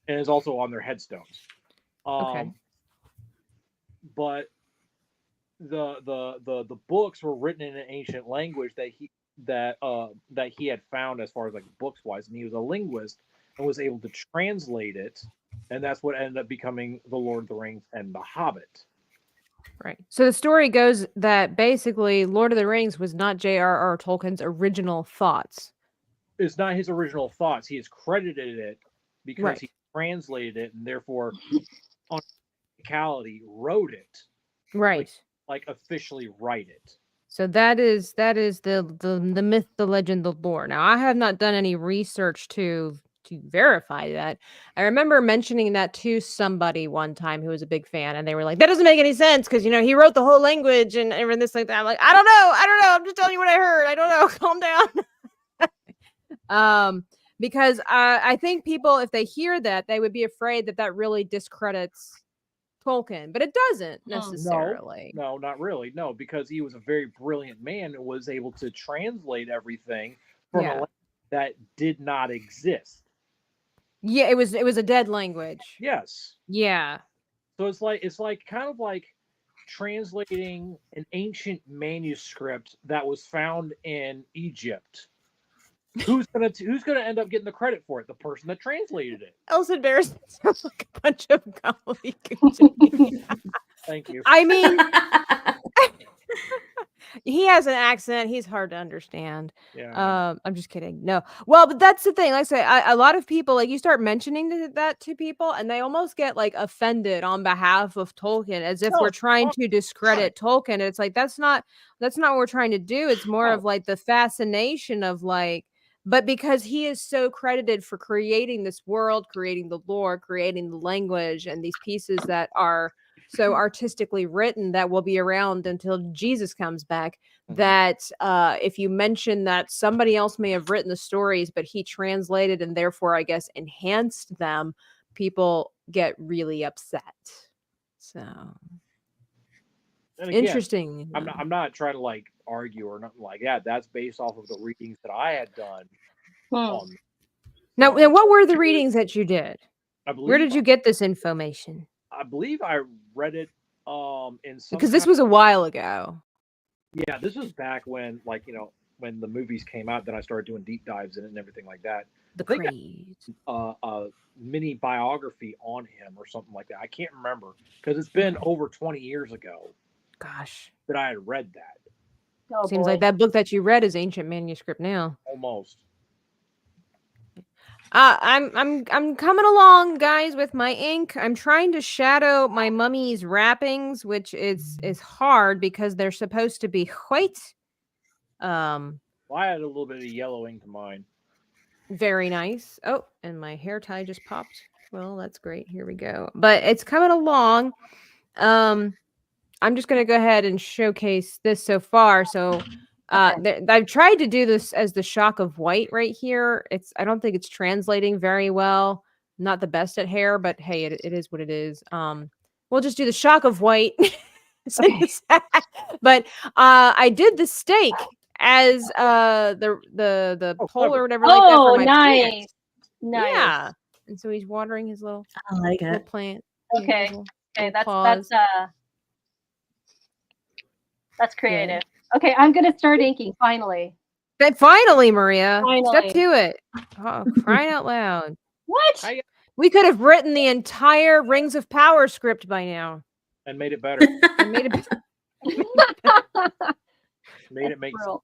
it's also on their headstones. Okay. But the books were written in an ancient language that he had found, as far as like books wise, and he was a linguist and was able to translate it, and that's what ended up becoming The Lord of the Rings and The Hobbit. Right. So the story goes that basically Lord of the Rings was not J.R.R. Tolkien's original thoughts. It's not his original thoughts. He has credited it because Right. he translated it and therefore on technicality wrote it. Right. Like officially write it. So that is the myth, the legend, the lore. Now I have not done any research to verify that. I remember mentioning that to somebody one time who was a big fan, and they were like, "That doesn't make any sense because he wrote the whole language and everything this like that." I'm like, I don't know. I'm just telling you what I heard. I don't know. Calm down. Because I think people, if they hear that, they would be afraid that really discredits Tolkien, but it doesn't necessarily. No, not really. No, because he was a very brilliant man and was able to translate everything from a language that did not exist. Yeah, it was a dead language. Yes. Yeah. So it's like kind of like translating an ancient manuscript that was found in Egypt. Who's gonna end up getting the credit for it? The person that translated it. Elson Bears sounds like a bunch of gobbledygook. Thank you. I mean, he has an accent. He's hard to understand. Yeah. I'm just kidding. No. Well, but that's the thing. Like I say, a lot of people, like, you start mentioning that to people, and they almost get like offended on behalf of Tolkien, as if we're trying to discredit Tolkien. It's like that's not what we're trying to do. It's more of like the fascination of like. But because he is so credited for creating this world, creating the lore, creating the language, and these pieces that are so artistically written that will be around until Jesus comes back, that if you mention that somebody else may have written the stories, but he translated and therefore, I guess, enhanced them, people get really upset. So... And again, interesting. I'm not trying to like argue or nothing like that. That's based off of the readings that I had done. Now, what were the readings that you did? Where did you get this information? I believe I read it in some because this was a while ago. Yeah, this was back when when the movies came out. Then I started doing deep dives in it and everything like that. The Creed. A mini biography on him or something like that. I can't remember because it's been over 20 years ago. Gosh, that I had read that. Oh, seems like that book that you read is ancient manuscript now. Almost. I'm coming along, guys, with my ink. I'm trying to shadow my mummy's wrappings, which is hard because they're supposed to be white. Well, I had a little bit of yellow ink to mine. Very nice. Oh, and my hair tie just popped. Well, that's great. Here we go. But it's coming along. I'm just going to go ahead and showcase this so far. So I've tried to do this as the shock of white right here. I don't think it's translating very well. Not the best at hair, but hey, it is what it is. We'll just do the shock of white. But I did the stake as the pole or whatever like that for my plant. Nice. Yeah. And so he's watering his little, I like little it. plant. Okay. Okay, that's creative. Yeah. Okay, I'm gonna start inking finally. Finally, Maria. Finally. Step to it. Oh, crying out loud. What? We could have written the entire Rings of Power script by now. And made it better. And made it made it make sense.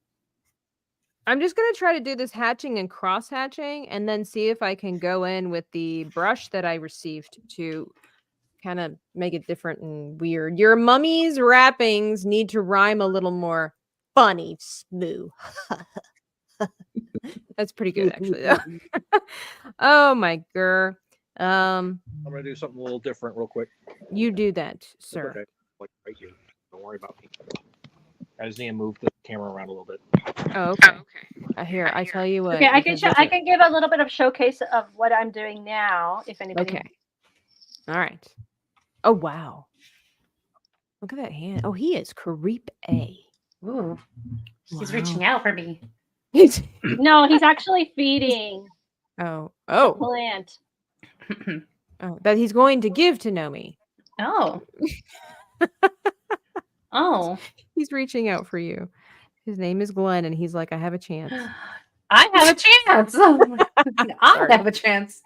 I'm just going to try to do this hatching and cross hatching and then see if I can go in with the brush that I received to kind of make it different and weird. Your mummy's wrappings need to rhyme a little more funny, smooth. That's pretty good, actually. Oh my girl. I'm going to do something a little different real quick. You do that, sir. Okay. Like right here. Don't worry about me. I just need to move the camera around a little bit. Oh, okay. Here, I tell you what. Okay, I can give a little bit of showcase of what I'm doing now, if anybody. Okay. All right. Oh wow. Look at that hand. Oh, he is creep A. Ooh. He's reaching out for me. No, he's actually feeding. Oh. Plant. Oh, that he's going to give to Nomi. Oh. Oh. He's reaching out for you. His name is Glenn, and he's like, I have a chance. I have a chance. I have a chance.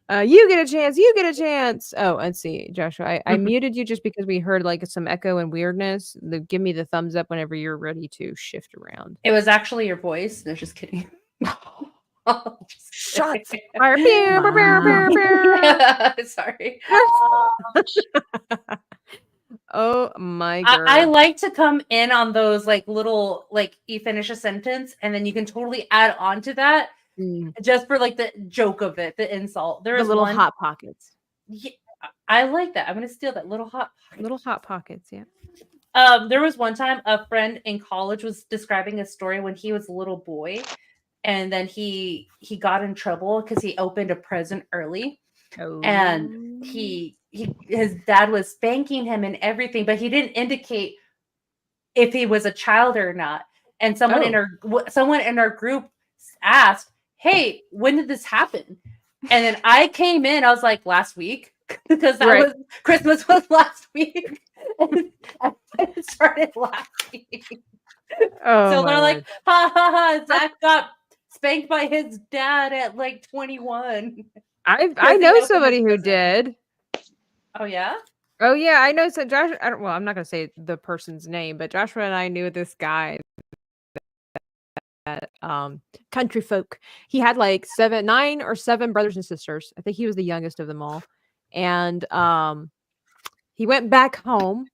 You get a chance. You get a chance. Oh, let's see, Joshua. I muted you just because we heard like some echo and weirdness. Give me the thumbs up whenever you're ready to shift around. It was actually your voice. No, just kidding. Shots kidding. fired. Sorry. Oh my god. I like to come in on those like little like you finish a sentence and then you can totally add on to that just for like the joke of it, the insult. There is little one... hot pockets. Yeah, I like that. I'm gonna steal that little hot pocket. Little hot pockets, yeah. There was one time a friend in college was describing a story when he was a little boy, and then he got in trouble because he opened a present early, and his dad was spanking him and everything, but he didn't indicate if he was a child or not. And someone in our group asked, "Hey, when did this happen?" And then I came in. I was like, "Last week," because that was Christmas was last week. And I started laughing. So they're like, "Ha ha ha! Zach got spanked by his dad at like 21." I know somebody who did. Oh yeah. Oh yeah, I know. So Josh, I'm not gonna say the person's name, but Joshua and I knew this guy. Country folk. He had like 9 or 7 brothers and sisters. I think he was the youngest of them all. And he went back home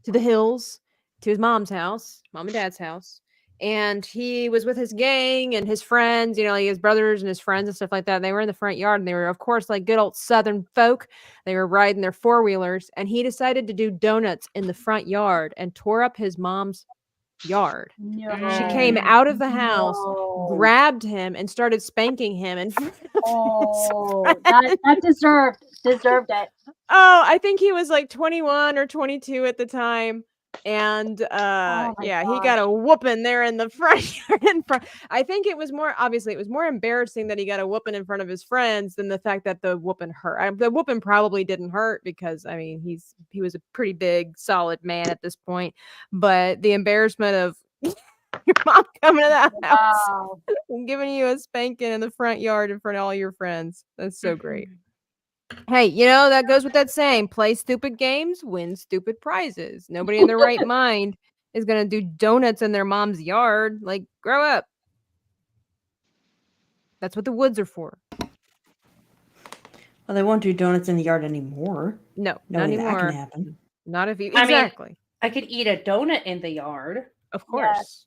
to the hills, to his mom and dad's house. And he was with his gang and his friends, you know, like his brothers and his friends and stuff like that. And they were in the front yard and they were, of course, like good old Southern folk. They were riding their 4-wheelers and he decided to do donuts in the front yard and tore up his mom's yard. No. She came out of the house, grabbed him, and started spanking him. And that deserved it. Oh, I think he was like 21 or 22 at the time. And he got a whooping there in the front yard. I think it was more embarrassing that he got a whooping in front of his friends than the fact that the whooping hurt. The whooping probably didn't hurt because I mean he was a pretty big, solid man at this point. But the embarrassment of your mom coming to that house and giving you a spanking in the front yard in front of all your friends. That's so great. Hey, you know, that goes with that saying, play stupid games, win stupid prizes. Nobody in their right mind is going to do donuts in their mom's yard. Like, grow up. That's what the woods are for. Well, they won't do donuts in the yard anymore. No, not anymore. That can happen. Not if you... Exactly. I mean, I could eat a donut in the yard. Of course.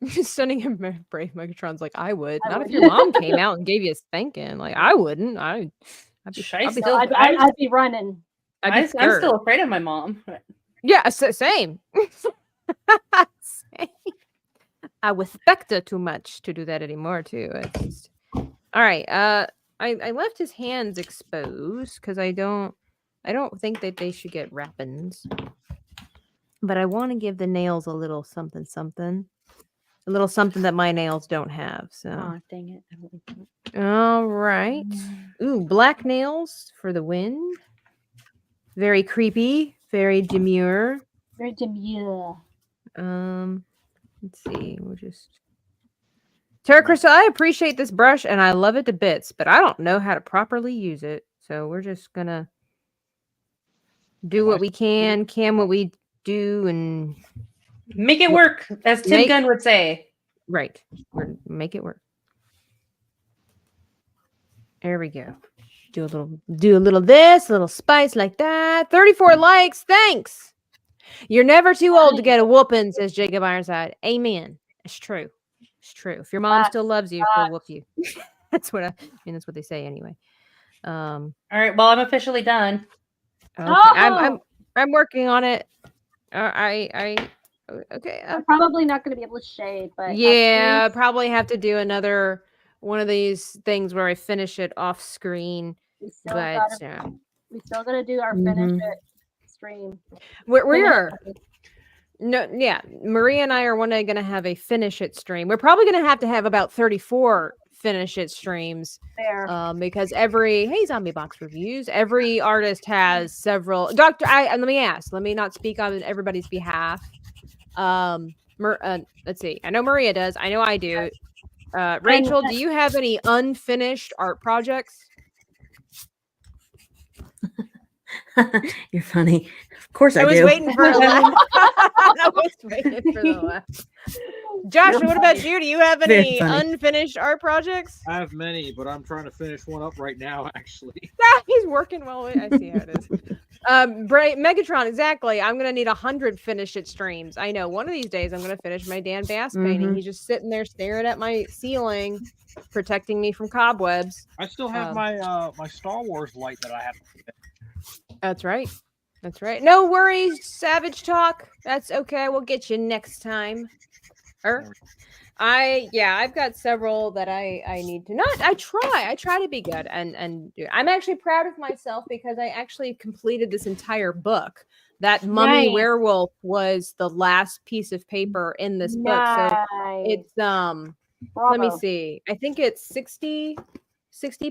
Just sending him brave Megatron's like, I would. Not if your mom came out and gave you a spanking. Like, I wouldn't. I'd be running. I'm still afraid of my mom. Yeah, same. Same. I respect her too much to do that anymore, too. All right. I left his hands exposed because I don't think that they should get wrappings. But I want to give the nails a little something. A little something that my nails don't have. So. Oh, dang it. I don't like that. All right. Ooh, black nails for the win. Very creepy. Very demure. Very demure. Let's see. We'll just... Terra Crystal, I appreciate this brush and I love it to bits, but I don't know how to properly use it. So we're just going to do what we can what we do, and... Make it work, as Tim Gunn would say. Right. Make it work. There we go. Do a little this, a little spice like that. 34 likes. Thanks. You're never too old to get a whooping, says Jacob Ironside. Amen. It's true. It's true. If your mom still loves you, she'll whoop you. That's what that's what they say anyway. All right. Well, I'm officially done. Okay. I'm working on it. Okay. I'm probably not going to be able to shade, but yeah, probably have to do another one of these things where I finish it off screen. We still got to do our finish it stream. We're Maria and I are one day going to have a finish it stream. We're probably going to have about 34 finish it streams. Fair. Because hey, Zombie Box Reviews, every artist has several. Let me not speak on everybody's behalf. Let's see. I know Maria does. I know I do. Rachel, do you have any unfinished art projects? You're funny. Of course I was do. waiting for a laugh. I was waiting for the laugh. Josh, what about you? Do you have any unfinished art projects? I have many, but I'm trying to finish one up right now, actually. He's working well. I see how it is. Megatron, exactly. I'm gonna need 100 finish it streams. I know. One of these days, I'm gonna finish my Dan Bass painting. He's just sitting there staring at my ceiling, protecting me from cobwebs. I still have my my Star Wars light that I have. That's right. That's right. No worries, Savage Talk. That's okay. We'll get you next time. I've got several that I need to I try to be good and do. I'm actually proud of myself because I actually completed this entire book. That Mummy Werewolf was the last piece of paper in this book. So it's let me see. I think it's 60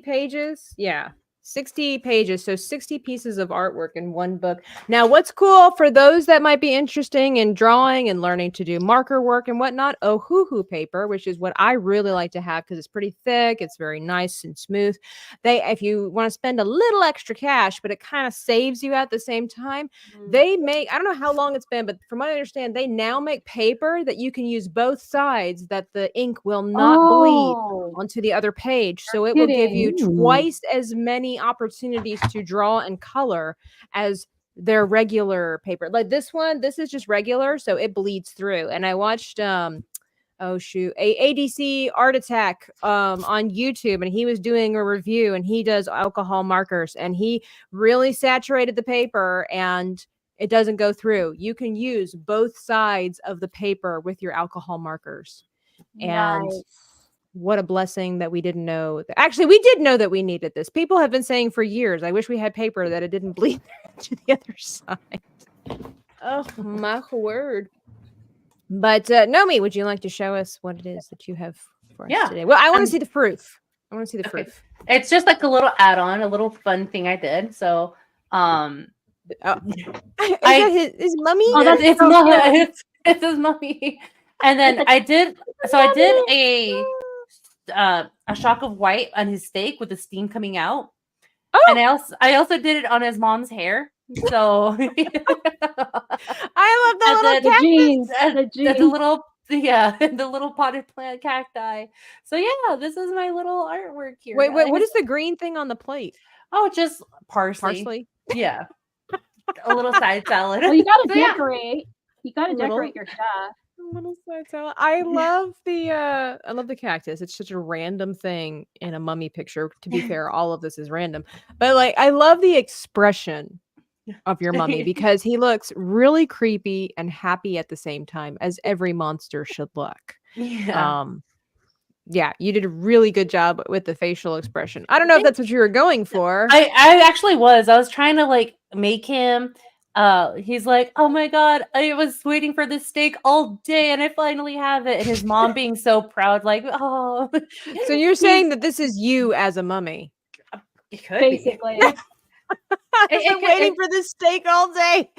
pages. Yeah. 60 pages, so 60 pieces of artwork in one book. Now, what's cool for those that might be interesting in drawing and learning to do marker work and whatnot, Ohuhu paper, which is what I really like to have because it's pretty thick, it's very nice and smooth. If you want to spend a little extra cash, but it kind of saves you at the same time, they make, I don't know how long it's been, but from what I understand, they now make paper that you can use both sides, that the ink will not bleed onto the other page. So it will give you twice as many opportunities to draw and color as their regular paper. Like this one, this is just regular, so it bleeds through. And I watched ADC Art Attack on YouTube, and he was doing a review, and he does alcohol markers, and he really saturated the paper and it doesn't go through. You can use both sides of the paper with your alcohol markers. And what a blessing that we didn't know. Actually, we did know that we needed this. People have been saying for years, I wish we had paper that it didn't bleed to the other side. Oh, my word. But Nomi, would you like to show us what it is that you have for us today? Well, I want to see the proof. I want to see the proof. It's just like a little add-on, a little fun thing I did. So, is that his mummy? Oh, it's his mummy. And then I did a shock of white on his steak with the steam coming out. And I also did it on his mom's hair. So I love the little cactus. The little potted plant cacti. So yeah, this is my little artwork here. Wait, what is the green thing on the plate? Oh, just parsley. Yeah. A little side salad. Well, you gotta decorate. You gotta decorate your stuff. Little side salad. I love the cactus. It's such a random thing in a mummy picture. To be fair, all of this is random. But like I love the expression of your mummy because he looks really creepy and happy at the same time, as every monster should look. Yeah, you did a really good job with the facial expression. I don't know if that's what you were going for. I actually was. I was trying to like make him he's like, oh my god, I was waiting for this steak all day and I finally have it. And his mom being so proud, like, oh. So you're saying that this is you as a mummy? It could basically. I've been waiting for this steak all day.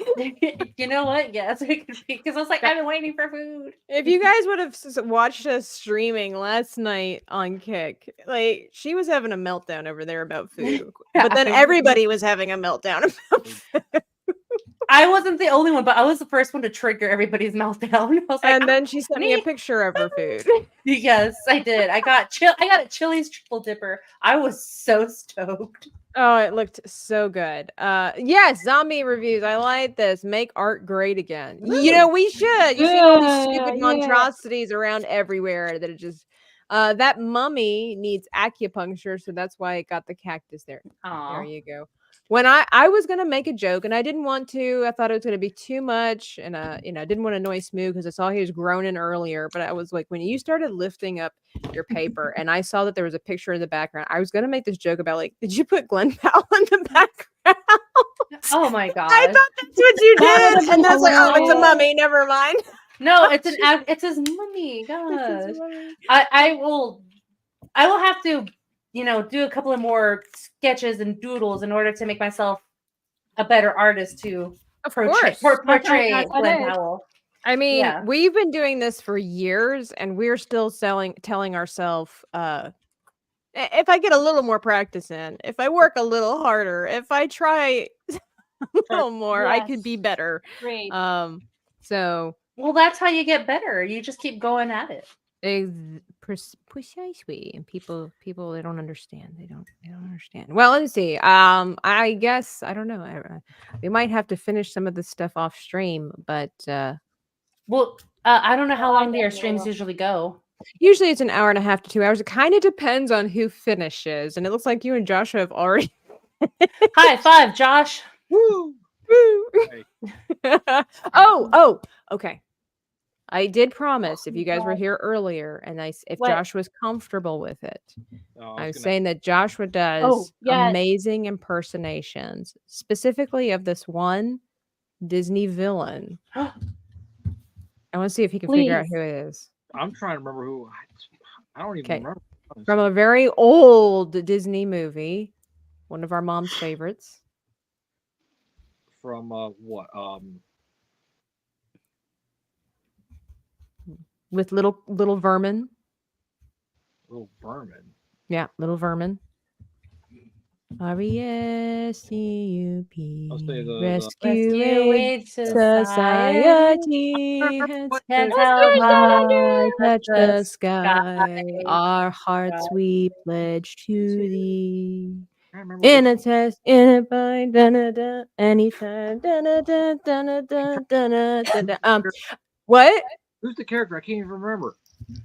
You know what? Yes, it could be, because I was like, I've been waiting for food. If you guys would have watched us streaming last night on Kick, like she was having a meltdown over there about food, but then everybody was having a meltdown about food. I wasn't the only one, but I was the first one to trigger everybody's meltdown. I was like, and then she sent me a picture of her food. Yes, I did. I got a Chili's triple dipper. I was so stoked. Oh, it looked so good. Yes, zombie reviews. I like this. Make art great again. Ooh. You know, we should. You see all these stupid monstrosities around everywhere that are just that mummy needs acupuncture, so that's why it got the cactus there. Aww. There you go. When I was gonna make a joke and I didn't want to, I thought it was gonna be too much, and I didn't want to annoy Smoo because I saw he was groaning earlier. But I was like, when you started lifting up your paper and I saw that there was a picture in the background, I was gonna make this joke about like, did you put Glenn Powell in the background? Oh my god! I thought that's what you did, and I was like, oh, it's a mummy. Never mind. No, it's his mummy. Gosh, I will have to. Do a couple of more sketches and doodles in order to make myself a better artist to portray Glenn Powell. I mean, Yeah. we've been doing this for years, and we're still telling ourselves, if I get a little more practice in, if I work a little harder, if I try a little more, I could be Yes. better. Great. So Well, that's how you get better. You just keep going at it. precisely, and people they don't understand. They don't understand. Well, let's see. I guess I don't know. We might have to finish some of this stuff off stream, but Well, I don't know how long do your definitely streams will. usually go. usually it's an hour and a half to 2 hours. It kind of depends on who finishes, and it looks like you and Joshua have already. High five, Josh. Woo! Hey. oh, okay. I did promise if you guys were God. here earlier, and if What? Josh was comfortable with it, I was gonna- saying that Joshua does Oh, yes. amazing impersonations, specifically of this one Disney villain. I want to see if he can figure out Please. who it is. I'm trying to remember who. I don't even Okay. remember. From a very old Disney movie, one of our mom's favorites. From what? With little vermin. Little vermin. Yeah, little vermin. R-E-S-C-U-P. I'll say the Rescue Aid Society has Can't touched help the high, but touch the the sky. Our hearts we pledge to thee. I remember In a test, in a bind, da-da-da, anytime, da-da-da, da-da-da, da-da-da. What? who's the character. I can't even remember.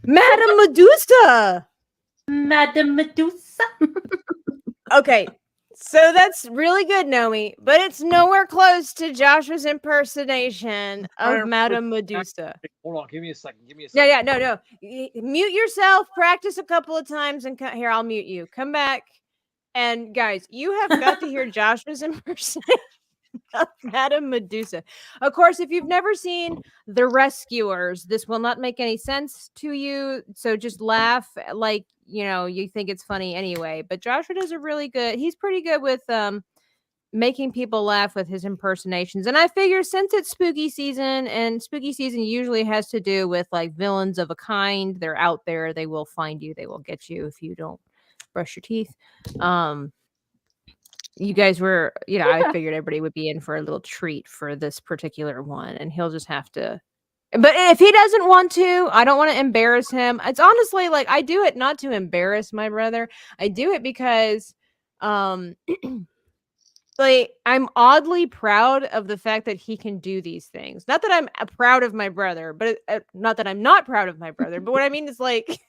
Madame Medusa. Madame Medusa. Okay, so that's really good, Nomi, but it's nowhere close to Joshua's impersonation of Madame Medusa. Hold on, give me a second. Yeah, no. Mute yourself, practice a couple of times, and here, I'll mute you. Come back. And guys, you have got to hear Joshua's impersonation of Madame Medusa. Of course, if you've never seen The Rescuers, this will not make any sense to you. So just laugh like, you think it's funny anyway. But Joshua does he's pretty good with making people laugh with his impersonations. And I figure since it's spooky season, and spooky season usually has to do with like villains of a kind, they're out there, they will find you, they will get you if you don't brush your teeth. You guys were, I figured everybody would be in for a little treat for this particular one, and he'll just have to. But if he doesn't want to, I don't want to embarrass him. It's honestly like I do it not to embarrass my brother. I do it because, like I'm oddly proud of the fact that he can do these things. Not that I'm proud of my brother, but not that I'm not proud of my brother. But what I mean is like.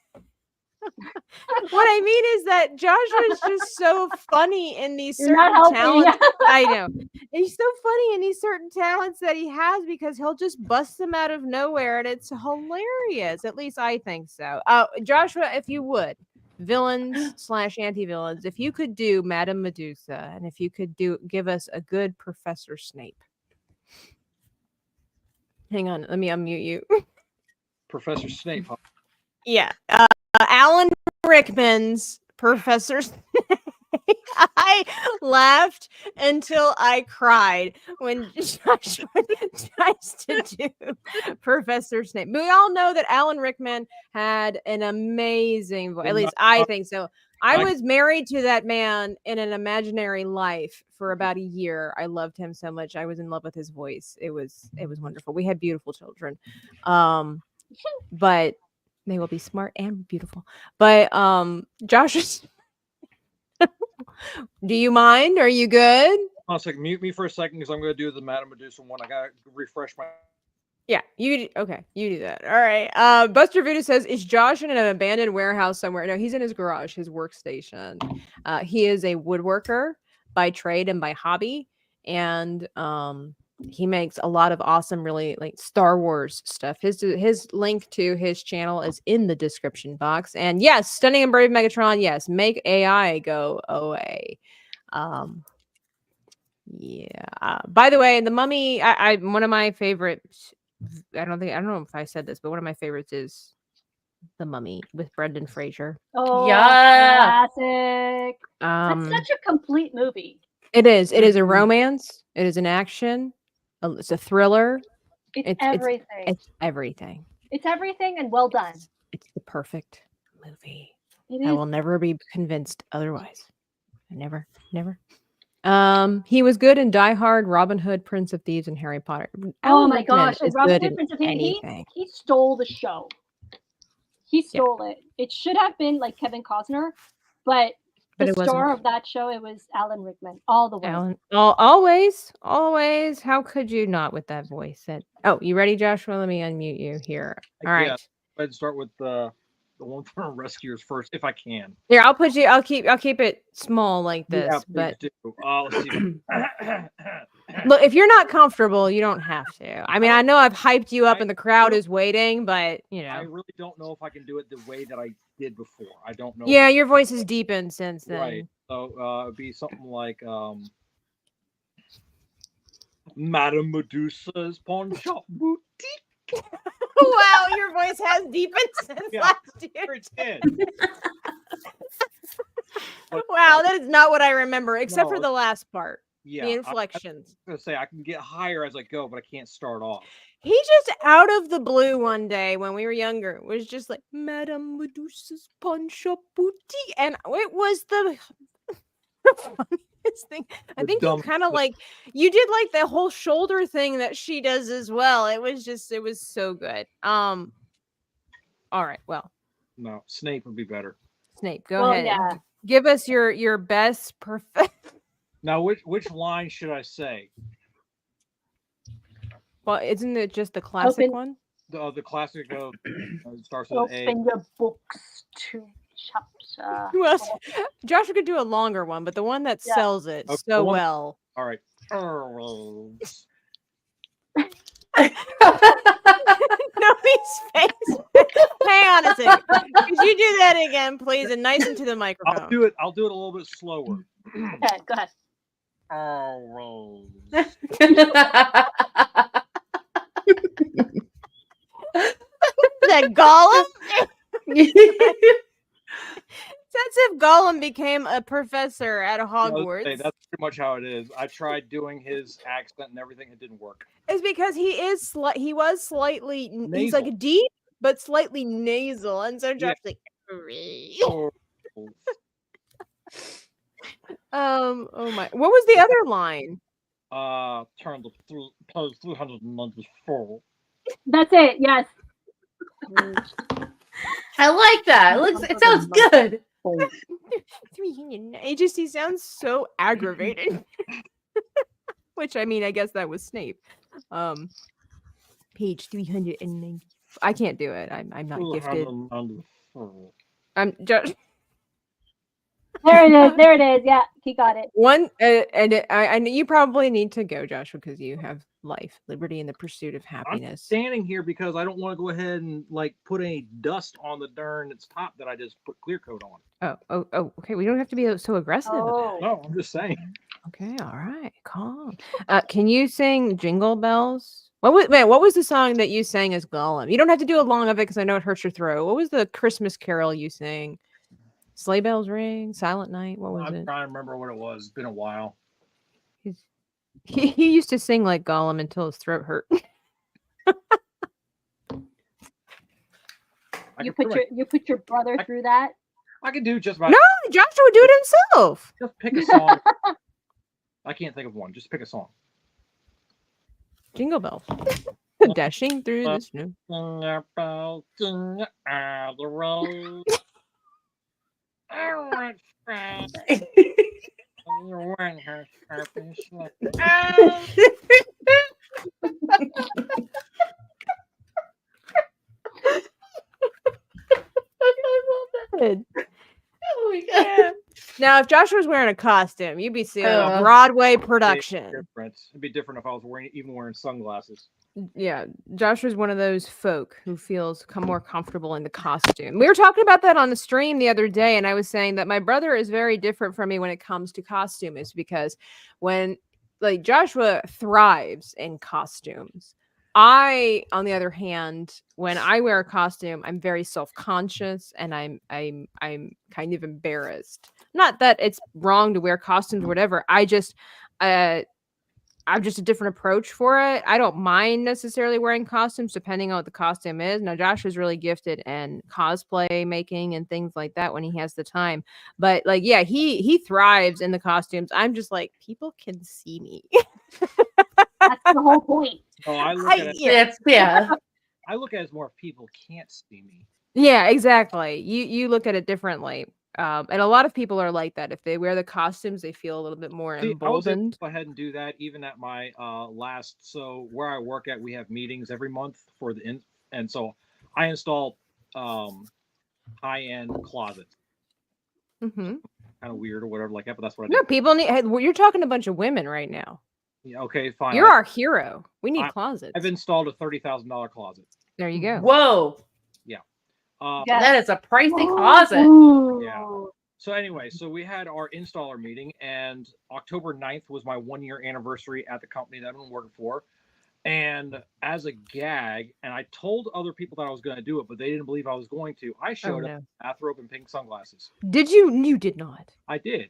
What I mean is that Joshua is just so funny in these You're not certain helping. talents. I know. He's so funny in these certain talents that he has because he'll just bust them out of nowhere, and it's hilarious. At least I think so. Joshua, if you would, villains / anti-villains, if you could do Madame Medusa, and if you could give us a good Professor Snape. Hang on, let me unmute you. Professor Snape. Huh? Yeah. Alan Rickman's Professor Snape. I laughed until I cried when Joshua tries to do Professor Snape. We all know that Alan Rickman had an amazing voice. At least I think so. I was married to that man in an imaginary life for about a year. I loved him so much. I was in love with his voice. It was wonderful. We had beautiful children. But they will be smart and beautiful. But Josh, do you mind? Are you good? Hold on a second. Mute me for a second because I'm going to do the Madame Medusa one. I got to refresh my. Yeah, you do that. All right. Buster Voodoo says, is Josh in an abandoned warehouse somewhere? No, he's in his garage, his workstation. He is a woodworker by trade and by hobby. And he makes a lot of awesome, really like Star Wars stuff. His link to his channel is in the description box. And yes, Stunning and Brave Megatron. Yes, make AI go away. Yeah. By the way, The Mummy. I one of my favorites. I don't know if I said this, but one of my favorites is The Mummy with Brendan Fraser. Oh, yeah, classic. It's such a complete movie. It is. It is a romance. It is an action. It's a thriller. It's everything. It's everything. It's everything and well done. It's the perfect movie. It I is. will never be convinced otherwise. Never. He was good in Die Hard, Robin Hood, Prince of Thieves, and Harry Potter. Oh Alan my Rickman gosh! So is Robin good Hood, in Prince of Thieves, anything. he stole the show. He stole it. It should have been like Kevin Costner, but the it wasn't. star of that show, it was Alan Rickman all the way. Alan, always. How could you not with that voice? Oh, you ready, Joshua? Let me unmute you here. All right. Yeah, I'd start with the one from Rescuers first, if I can. Here, I'll put you. I'll keep it small like this. Yeah, but do. Let's see. Look, if you're not comfortable, you don't have to. I mean, I know I've hyped you up and the crowd is waiting, but you know. I really don't know if I can do it the way that I did before. I don't know. Yeah, your voice has deepened since then. Right. So it'd be something like Madame Medusa's pawn shop boutique. Wow, your voice has deepened since last year. It did. Wow, that is not what I remember, except for the last part. Yeah, the inflections. I was gonna say I can get higher as I go, but I can't start off. He just out of the blue one day when we were younger was just like Madame Medusa's pawn shop boutique, and it was the funniest thing. I think you kind of like you did like the whole shoulder thing that she does as well. It was so good. All right, well, no, Snape would be better. Snape, go ahead. Yeah. Give us your best perfect. Now, which line should I say? Well, isn't it just the classic one? The classic starts with A. Open your books to chapter. Who else? Joshua could do a longer one, but the one that sells it so well. All right. Nomi's face. Hang on a second. Could you do that again, please, and nice into the microphone? I'll do it a little bit slower. Okay, go ahead. That Gollum? That's if Gollum became a professor at Hogwarts. That's pretty much how it is. I tried doing his accent and everything; it didn't work. It's because he was slightly nasal. He's like deep but slightly nasal, and so Josh's like. Oh my! What was the other line? Turn the page 394. That's it. Yes. I like that. It sounds good. He sounds so aggravated. Which I mean, I guess that was Snape. Page 390. I can't do it. I'm not gifted. I'm just. There it is. There it is. Yeah, he got it. One, and you probably need to go, Joshua, because you have life, liberty, and the pursuit of happiness. I'm standing here because I don't want to go ahead and put any dust on the darn its top that I just put clear coat on. Oh, okay. We don't have to be so aggressive. Oh. No, I'm just saying. Okay, all right, calm. Can you sing Jingle Bells? What was the song that you sang as Gollum? You don't have to do a long of it because I know it hurts your throat. What was the Christmas carol you sang? Sleigh Bells Ring, Silent Night. What was it? I'm trying to remember what it was. It's been a while. He used to sing like Gollum until his throat hurt. You put your brother through that. I can do just about. No, Joshua would do it himself. Just pick a song. I can't think of one. Just pick a song. Jingle Bells. Dashing through the snow. The road. All right, friend. Oh my god. Now, if Joshua was wearing a costume, you'd be seeing a Broadway production. It'd be different if I was wearing sunglasses. Yeah, Joshua's one of those folk who feels more comfortable in the costume. We were talking about that on the stream the other day, and I was saying that my brother is very different from me when it comes to costumes because when Joshua thrives in costumes. I, on the other hand, when I wear a costume, I'm very self-conscious and I'm kind of embarrassed. Not that it's wrong to wear costumes or whatever. I just I'm just a different approach for it. I don't mind necessarily wearing costumes depending on what the costume is. Now, Josh is really gifted in cosplay making and things like that when he has the time. But like, yeah, he thrives in the costumes. I'm just like, people can see me. That's the whole point. Oh, I look at it. Yeah. I look at it as more people can't see me. Yeah, exactly. You look at it differently. And a lot of people are like that. If they wear the costumes, they feel a little bit more See, I was able emboldened. to go ahead and do that even at my last. So where I work at, we have meetings every month for and so I install high-end closets. Mm-hmm. Kind of weird or whatever like that, but that's what I No, do. people need. Hey, you're talking to a bunch of women right now. Yeah, okay, fine. You're our hero. We need closets. I've installed a $30,000 closet. There you go. Whoa. Yeah. Yes. That is a pricey closet. Yeah. So anyway, so we had our installer meeting, and October 9th was my 1-year anniversary at the company that I've been working for. And as a gag, and I told other people that I was going to do it, but they didn't believe I was going to. I showed up in bathrobe and pink sunglasses. Did you? You did not. I did.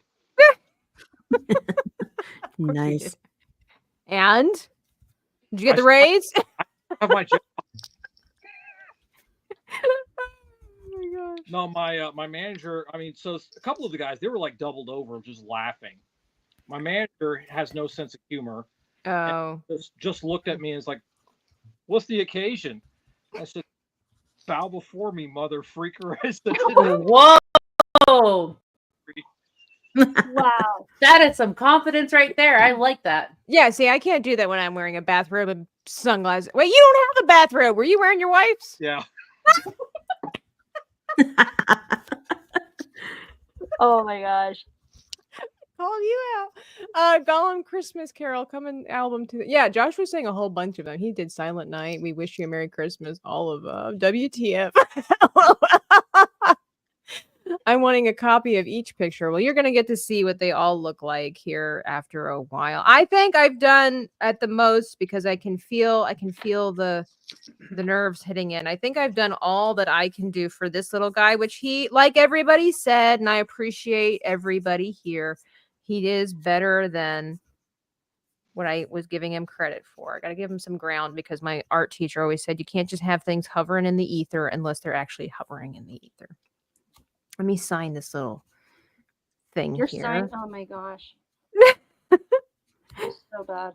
Nice. And did you get the raise? I have my job. Oh my gosh. No, my manager. I mean, so a couple of the guys, they were like doubled over, just laughing. My manager has no sense of humor. Oh. Just looked at me and was like, "What's the occasion?" I said, "Bow before me, mother freaker." I said, Whoa. Wow. That is some confidence right there. I like that. Yeah, see, I can't do that when I'm wearing a bathrobe and sunglasses. Wait, you don't have a bathrobe. Were you wearing your wife's? Yeah. Oh my gosh. Called you out. Gollum Christmas Carol coming album to yeah, Josh was saying a whole bunch of them. He did Silent Night, We Wish You a Merry Christmas, all of WTF. I'm wanting a copy of each picture. Well, you're gonna get to see what they all look like here after a while. I think I've done at the most because I can feel the nerves hitting in. I think I've done all that I can do for this little guy, which he, like everybody said, and I appreciate everybody here. He is better than what I was giving him credit for. I got to give him some ground because my art teacher always said you can't just have things hovering in the ether unless they're actually hovering in the ether. Let me sign this little thing Your here. sign. Oh my gosh. So bad.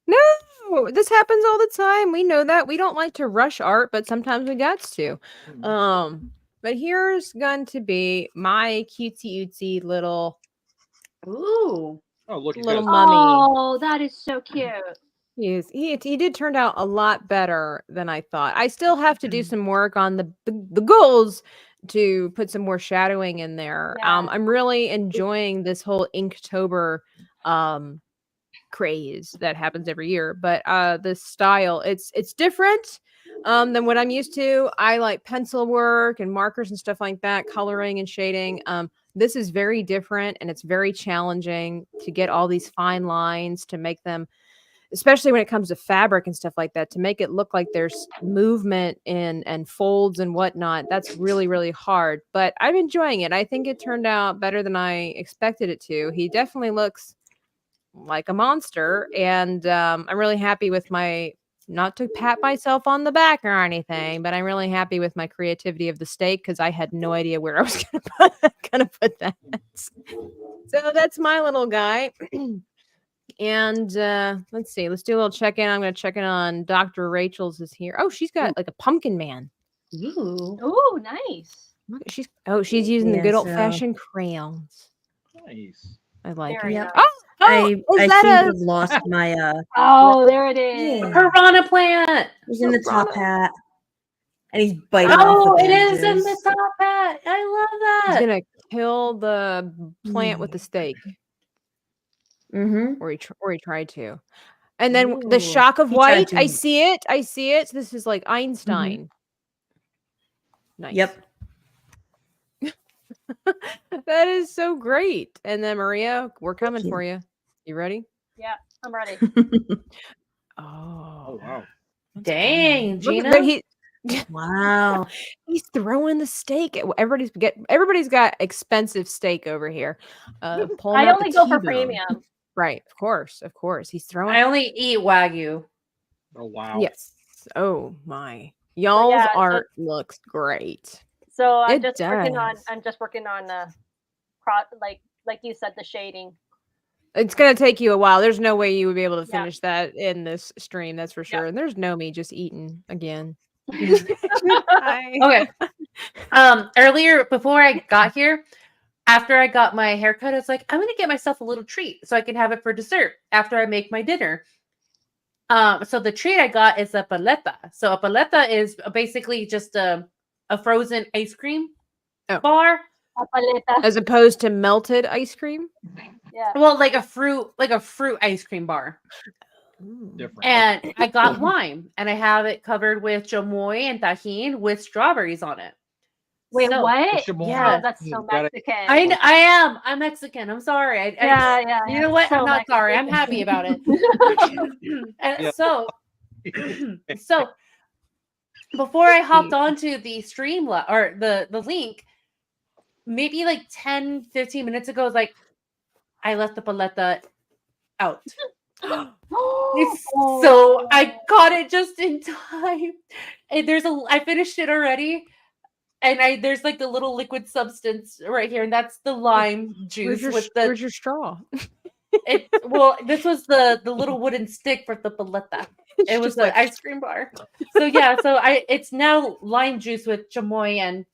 No, this happens all the time. We know that. We don't like to rush art, but sometimes we got to. But here's going to be my cutesy ootsy little Ooh. Oh, look, little mummy. Oh, that is so cute. He did turn out a lot better than I thought. I still have to do some work on the goals to put some more shadowing in there. Yeah. I'm really enjoying this whole Inktober craze that happens every year, but the style it's different than what I'm used to. I like pencil work and markers and stuff like that, coloring and shading. This is very different, and it's very challenging to get all these fine lines to make them, especially when it comes to fabric and stuff like that, to make it look like there's movement and folds and whatnot. That's really, really hard, but I'm enjoying it. I think it turned out better than I expected it to. He definitely looks like a monster, and I'm really happy with my, not to pat myself on the back or anything, but I'm really happy with my creativity of the steak because I had no idea where I was gonna put that. So that's my little guy. And let's see, let's do a little check-in. I'm gonna check in on Dr. Rachel's is here. Oh, she's got like a pumpkin man. Ooh. Ooh, nice. Look, she's using the good old-fashioned crayons. Nice. I like Very it. nice. I is seem that to a have lost my Oh, there it is. Yeah. Piranha plant. he's in the top hat. And he's biting off Oh, the it is in bandages. the top hat. I love he's that. gonna kill the plant with the stake, Mm-hmm. or he tried to. And then the Ooh. shock of He tried white. to. I see it. So this is like Einstein. Nice. Yep. That is so great. And then Maria, we're coming you. for you. You ready? Yeah, I'm ready. Oh, wow. Dang, Look Gina. at Wow. he's throwing the steak. Everybody's got expensive steak over here. Pulling I out only the go for T-bone. premium. Right. Of course. He's throwing. I only eat Wagyu. Oh wow. Yes. Oh my. Y'all's yeah, so- art looks great. So I'm It just working on like you said, the shading. It's gonna take you a while. There's no way you would be able to finish that in this stream, that's for sure. And there's Nomi just eating again. Hi. Okay. Earlier before I got here, after I got my haircut, I was like, I'm gonna get myself a little treat so I can have it for dessert after I make my dinner. So the treat I got is a paleta. So a paleta is basically just a frozen ice cream bar. A paleta. As opposed to melted ice cream? Yeah. Well, like a fruit ice cream bar. Different. And I got lime, and I have it covered with chamoy and tajin with strawberries on it. Wait, So- what? Chamoy. Yeah. Oh, that's so Got it. Mexican. I'm Mexican. I'm sorry. Yeah. You know what? So I'm not sorry. I'm Mexican. happy about it. And Yeah. so before I hopped onto the stream or the link, maybe like 10, 15 minutes ago, I was like, I left the paleta out. So I got it just in time. And I finished it already. And there's like the little liquid substance right here, and that's the lime juice Where's your straw? This was the little wooden stick for the paleta. It was just the ice cream bar. So yeah, it's now lime juice with chamoy and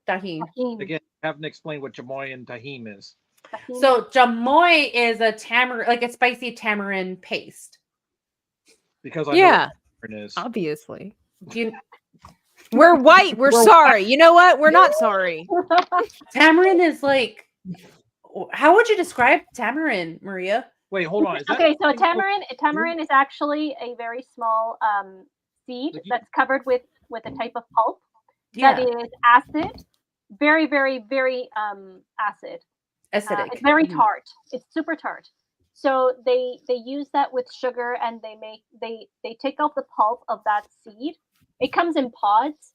tajin. Again, haven't explained what chamoy and tahim is. So chamoy is a tamarind, like a spicy tamarind paste. Because I know what tamarind is. Obviously. You, We're white. We're sorry. You know what? We're not sorry. tamarind is like, how would you describe tamarind, Maria? Wait, hold on. Is that Okay, so tamarind is actually a very small seed that's covered with a type of pulp that is acid, very, very, very acid. Acidic. It's very tart. It's super tart. So they use that with sugar, and they take out the pulp of that seed. It comes in pods,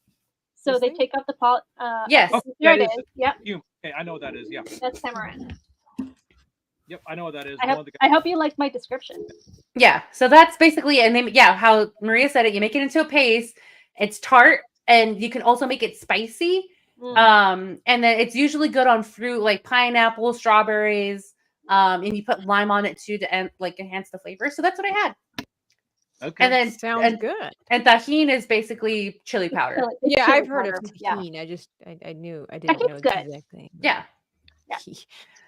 so they take out the pulp. Yes, there it is. Yep, Okay, I know what that is. Yeah. that's tamarind. Yep, I know what that is. I hope you like my description. Yeah, so that's basically, and then how Maria said it. You make it into a paste. It's tart, and you can also make it spicy. And then it's usually good on fruit like pineapple, strawberries, and you put lime on it too to enhance the flavor. So that's what I had. Okay. And then Sounds good. And tajin is basically chili powder. Yeah, chili I've heard of powder, yeah. tahini. I knew I didn't know Tahin's the good. exact thing. Yeah.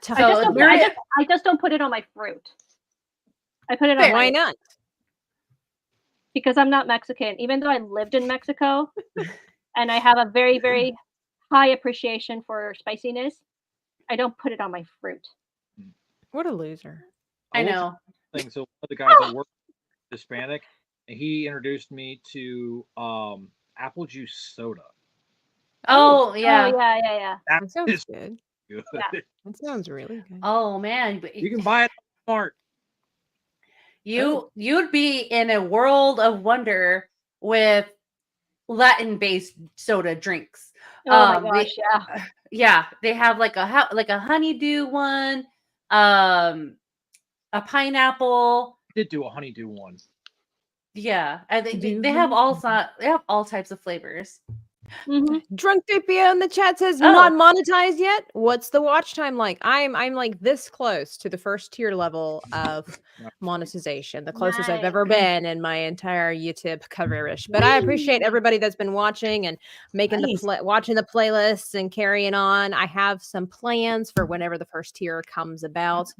I just don't put it on my fruit. I put it on Why not? Because I'm not Mexican. Even though I lived in Mexico and I have a very, very high appreciation for spiciness, I don't put it on my fruit. What a loser. I know. So one of the guys that worked Hispanic, and he introduced me to apple juice soda. Oh yeah. Oh yeah. That sounds is good. good. Yeah. That sounds really good. Oh man. You can buy it at Walmart. You'd be in a world of wonder with Latin-based soda drinks. Oh my gosh, yeah. Yeah, they have like a honeydew one, a pineapple. I did do a honeydew one. Yeah, and they have all types of flavors. Mm-hmm. Drunk Dipia in the chat says Oh. not monetized yet. What's the watch time like? I'm like this close to the first tier level of monetization, the closest I've ever been in my entire YouTube coverage. But I appreciate everybody that's been watching and making watching the playlists and carrying on. I have some plans for whenever the first tier comes about,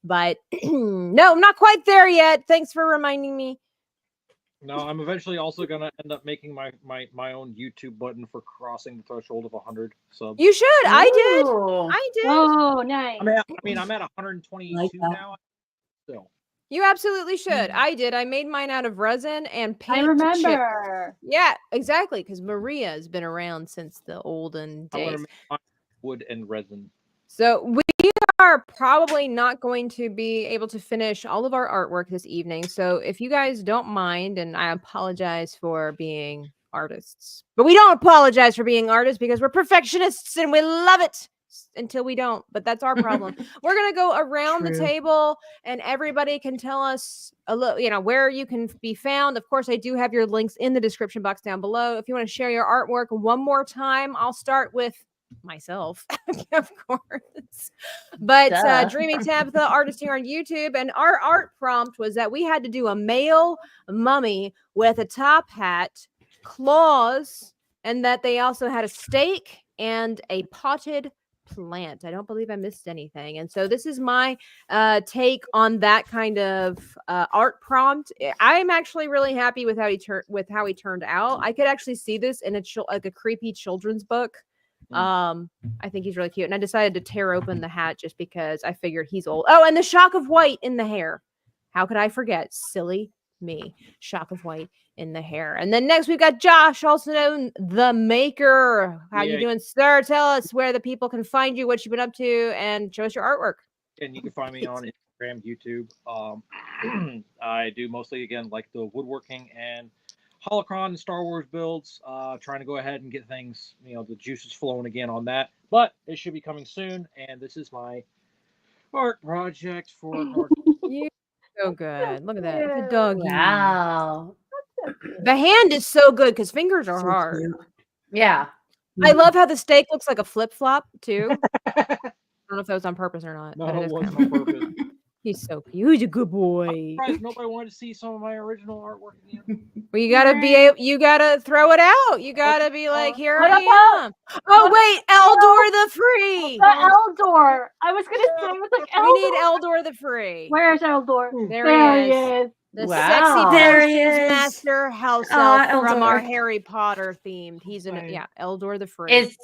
but no, I'm not quite there yet. Thanks for reminding me. No, I'm eventually also gonna end up making my own YouTube button for crossing the threshold of 100 subs. You should. I did. Oh, nice. I mean, I'm at 122 now. Still. You absolutely should. I did. I made mine out of resin and paint. I remember. Yeah, exactly. Because Maria has been around since the olden I'm gonna days. make mine wood and resin. So we are probably not going to be able to finish all of our artwork this evening. So if you guys don't mind, and I apologize for being artists, but we don't apologize for being artists because we're perfectionists and we love it. until we don't, but that's our problem. We're going to go around the True. table and everybody can tell us a little, where you can be found. Of course, I do have your links in the description box down below. If you want to share your artwork one more time, I'll start with myself, of course. But Dreaming Tabitha, artist here on YouTube, and our art prompt was that we had to do a male mummy with a top hat, claws, and that they also had a stake and a potted plant. I don't believe I missed anything. And so this is my take on that kind of art prompt. I'm actually really happy with how he turned out. I could actually see this in a creepy children's book. I think he's really cute. And I decided to tear open the hat just because I figured he's old. Oh, and the shock of white in the hair. How could I forget? Silly me. Shock of white in the hair. And then next we've got Josh, also known the Maker. How you doing, sir? Tell us where the people can find you, what you've been up to, and show us your artwork. And you can find me on Instagram, YouTube. I do mostly, again, like the woodworking and Holocron and Star Wars builds. Trying to go ahead and get things, the juices flowing again on that. But it should be coming soon. And this is my art project for So good. Look at that. The dog. Wow. The hand is so good because fingers are hard. Cute. Yeah. I love how the steak looks like a flip flop too. I don't know if that was on purpose or not. No, but it wasn't on purpose. He's so cute. He's a good boy. Nobody wanted to see some of my original artwork again. Well, you gotta throw it out. You gotta be like, here What I am. Oh wait, Eldor the Free. The Eldor. I was gonna say, it was like Eldor. We need Eldor the Free. Where's Eldor? There he is. The Wow. sexy There he potions is. master house elf from Eldor. our Harry Potter themed. He's in Right. Eldor the Free. Is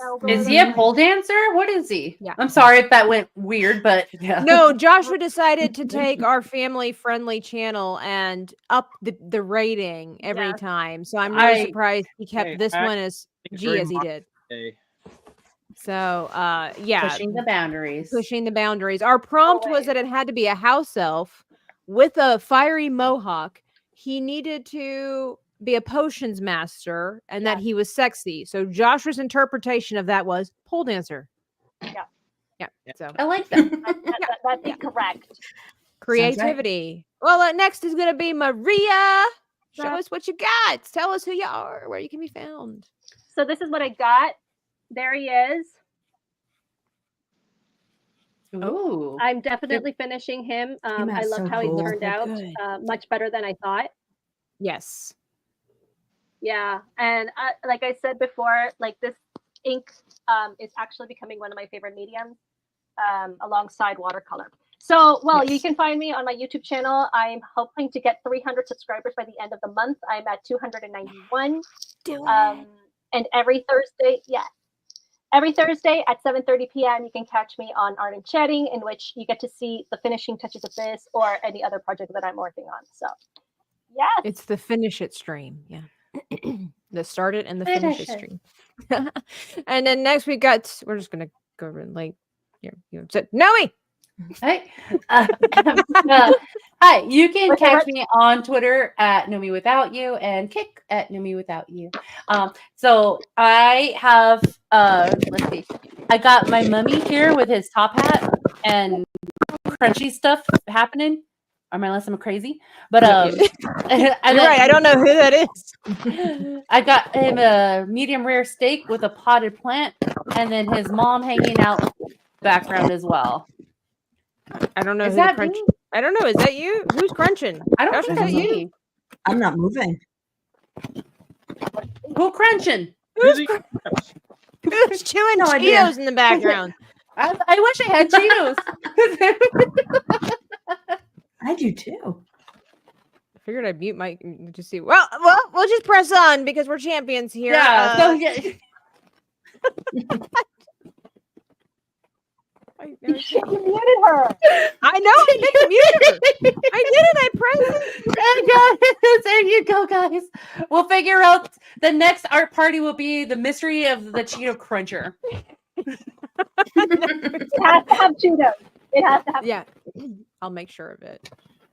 he a pole dancer? What is he? Yeah. I'm sorry if that went weird, but yeah. No, Joshua decided to take our family-friendly channel and up the rating every Yes. time. So I'm really I- surprised he kept Hey, this I one as think G very as he much did. today. So yeah, Pushing the boundaries. pushing the boundaries. Our prompt was that it had to be a house elf with a fiery mohawk. He needed to be a potions master and that he was sexy. So Joshua's interpretation of that was pole dancer. Yeah. Yeah. So I like that. That's correct. creativity. Well, next is going to be Maria. Show Yeah. us what you got. Tell us who you are, where you can be found. So this is what I got. There he is. Ooh. I'm definitely finishing him. I that's loved so how he cool. turned So out. good. Much better than I thought. Yes. Yeah, and like I said before, like this ink is actually becoming one of my favorite mediums, alongside watercolor. So, you can find me on my YouTube channel. I'm hoping to get 300 subscribers by the end of the month. I'm at 291. And every Thursday, every Thursday at 7:30 p.m. you can catch me on Art and Chatting, in which you get to see the finishing touches of this or any other project that I'm working on. So, yes. It's the finish it stream. Yeah. The start it and the finish it Finish stream. And then next we're just going to go over like, Nomi. Hey. Hi, you can catch me on Twitter at Nomi Without You and Kick at Nomi Without You. So I have let's see. I got my mummy here with his top hat and crunchy stuff happening. Unless I'm crazy. But You're right. I don't know who that is. I got him a medium rare steak with a potted plant and then his mom hanging out background as well. I don't know Is who the that crunch. me? I don't know. Is that you? Who's crunching? I don't Josh, think is that's that you? me. I'm not moving. Who crunching? Who's chewing No Cheetos idea. in the background? I wish I had Cheetos. I do too. I figured I'd mute my just see. Well, we'll just press on because we're champions here. Yeah. So yeah. You muted her. I know. I think I muted her. I did it. I pressed it. There you go, guys. We'll figure out the next art party will be the mystery of the Cheeto Cruncher. It has to have Cheetos. It has to have. Yeah, I'll make sure of it.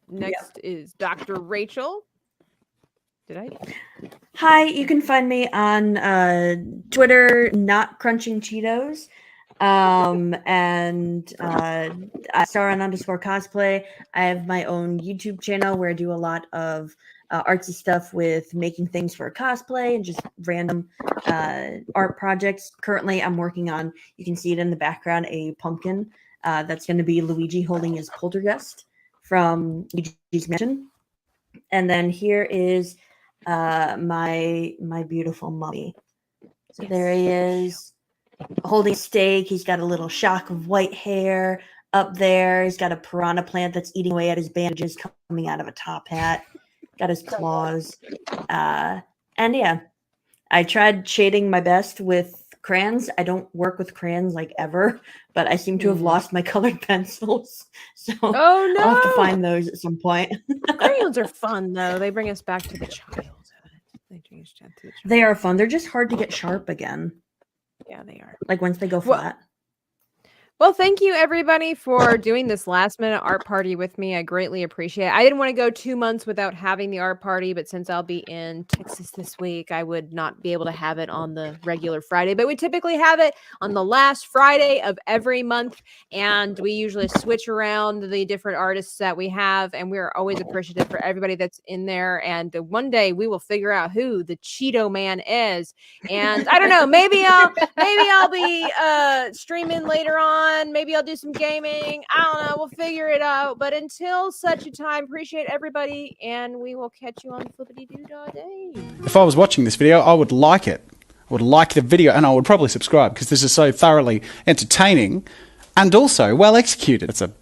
Next is Dr. Rachel. Did I? Hi, you can find me on Twitter, not crunching Cheetos. And Sauron_cosplay. I have my own YouTube channel where I do a lot of artsy stuff with making things for cosplay and just random art projects. Currently, I'm working on, you can see it in the background, a pumpkin that's going to be Luigi holding his poltergeist from Luigi's Mansion. And then here is my beautiful mummy. So there he is, holding a steak. He's got a little shock of white hair up there. He's got a piranha plant that's eating away at his bandages coming out of a top hat. Got his claws. And yeah, I tried shading my best with crayons. I don't work with crayons like ever, but I seem to have lost my colored pencils. So Oh no! I'll have to find those at some point. Crayons are fun though. They bring us back to the childhood. They are fun. They're just hard to get sharp again. Yeah, they are. Like once they go flat. Well, thank you everybody for doing this last minute art party with me. I greatly appreciate it. I didn't want to go 2 months without having the art party, but since I'll be in Texas this week, I would not be able to have it on the regular Friday. But we typically have it on the last Friday of every month, and we usually switch around the different artists that we have, and we're always appreciative for everybody that's in there. And one day we will figure out who the Cheeto Man is. And I don't know, maybe I'll be streaming later on. Maybe I'll do some gaming. I don't know. We'll figure it out. But until such a time, appreciate everybody, and we will catch you on Flippity Doo Day. If I was watching this video, I would like it. I would like the video, and I would probably subscribe because this is so thoroughly entertaining and also well executed. It's a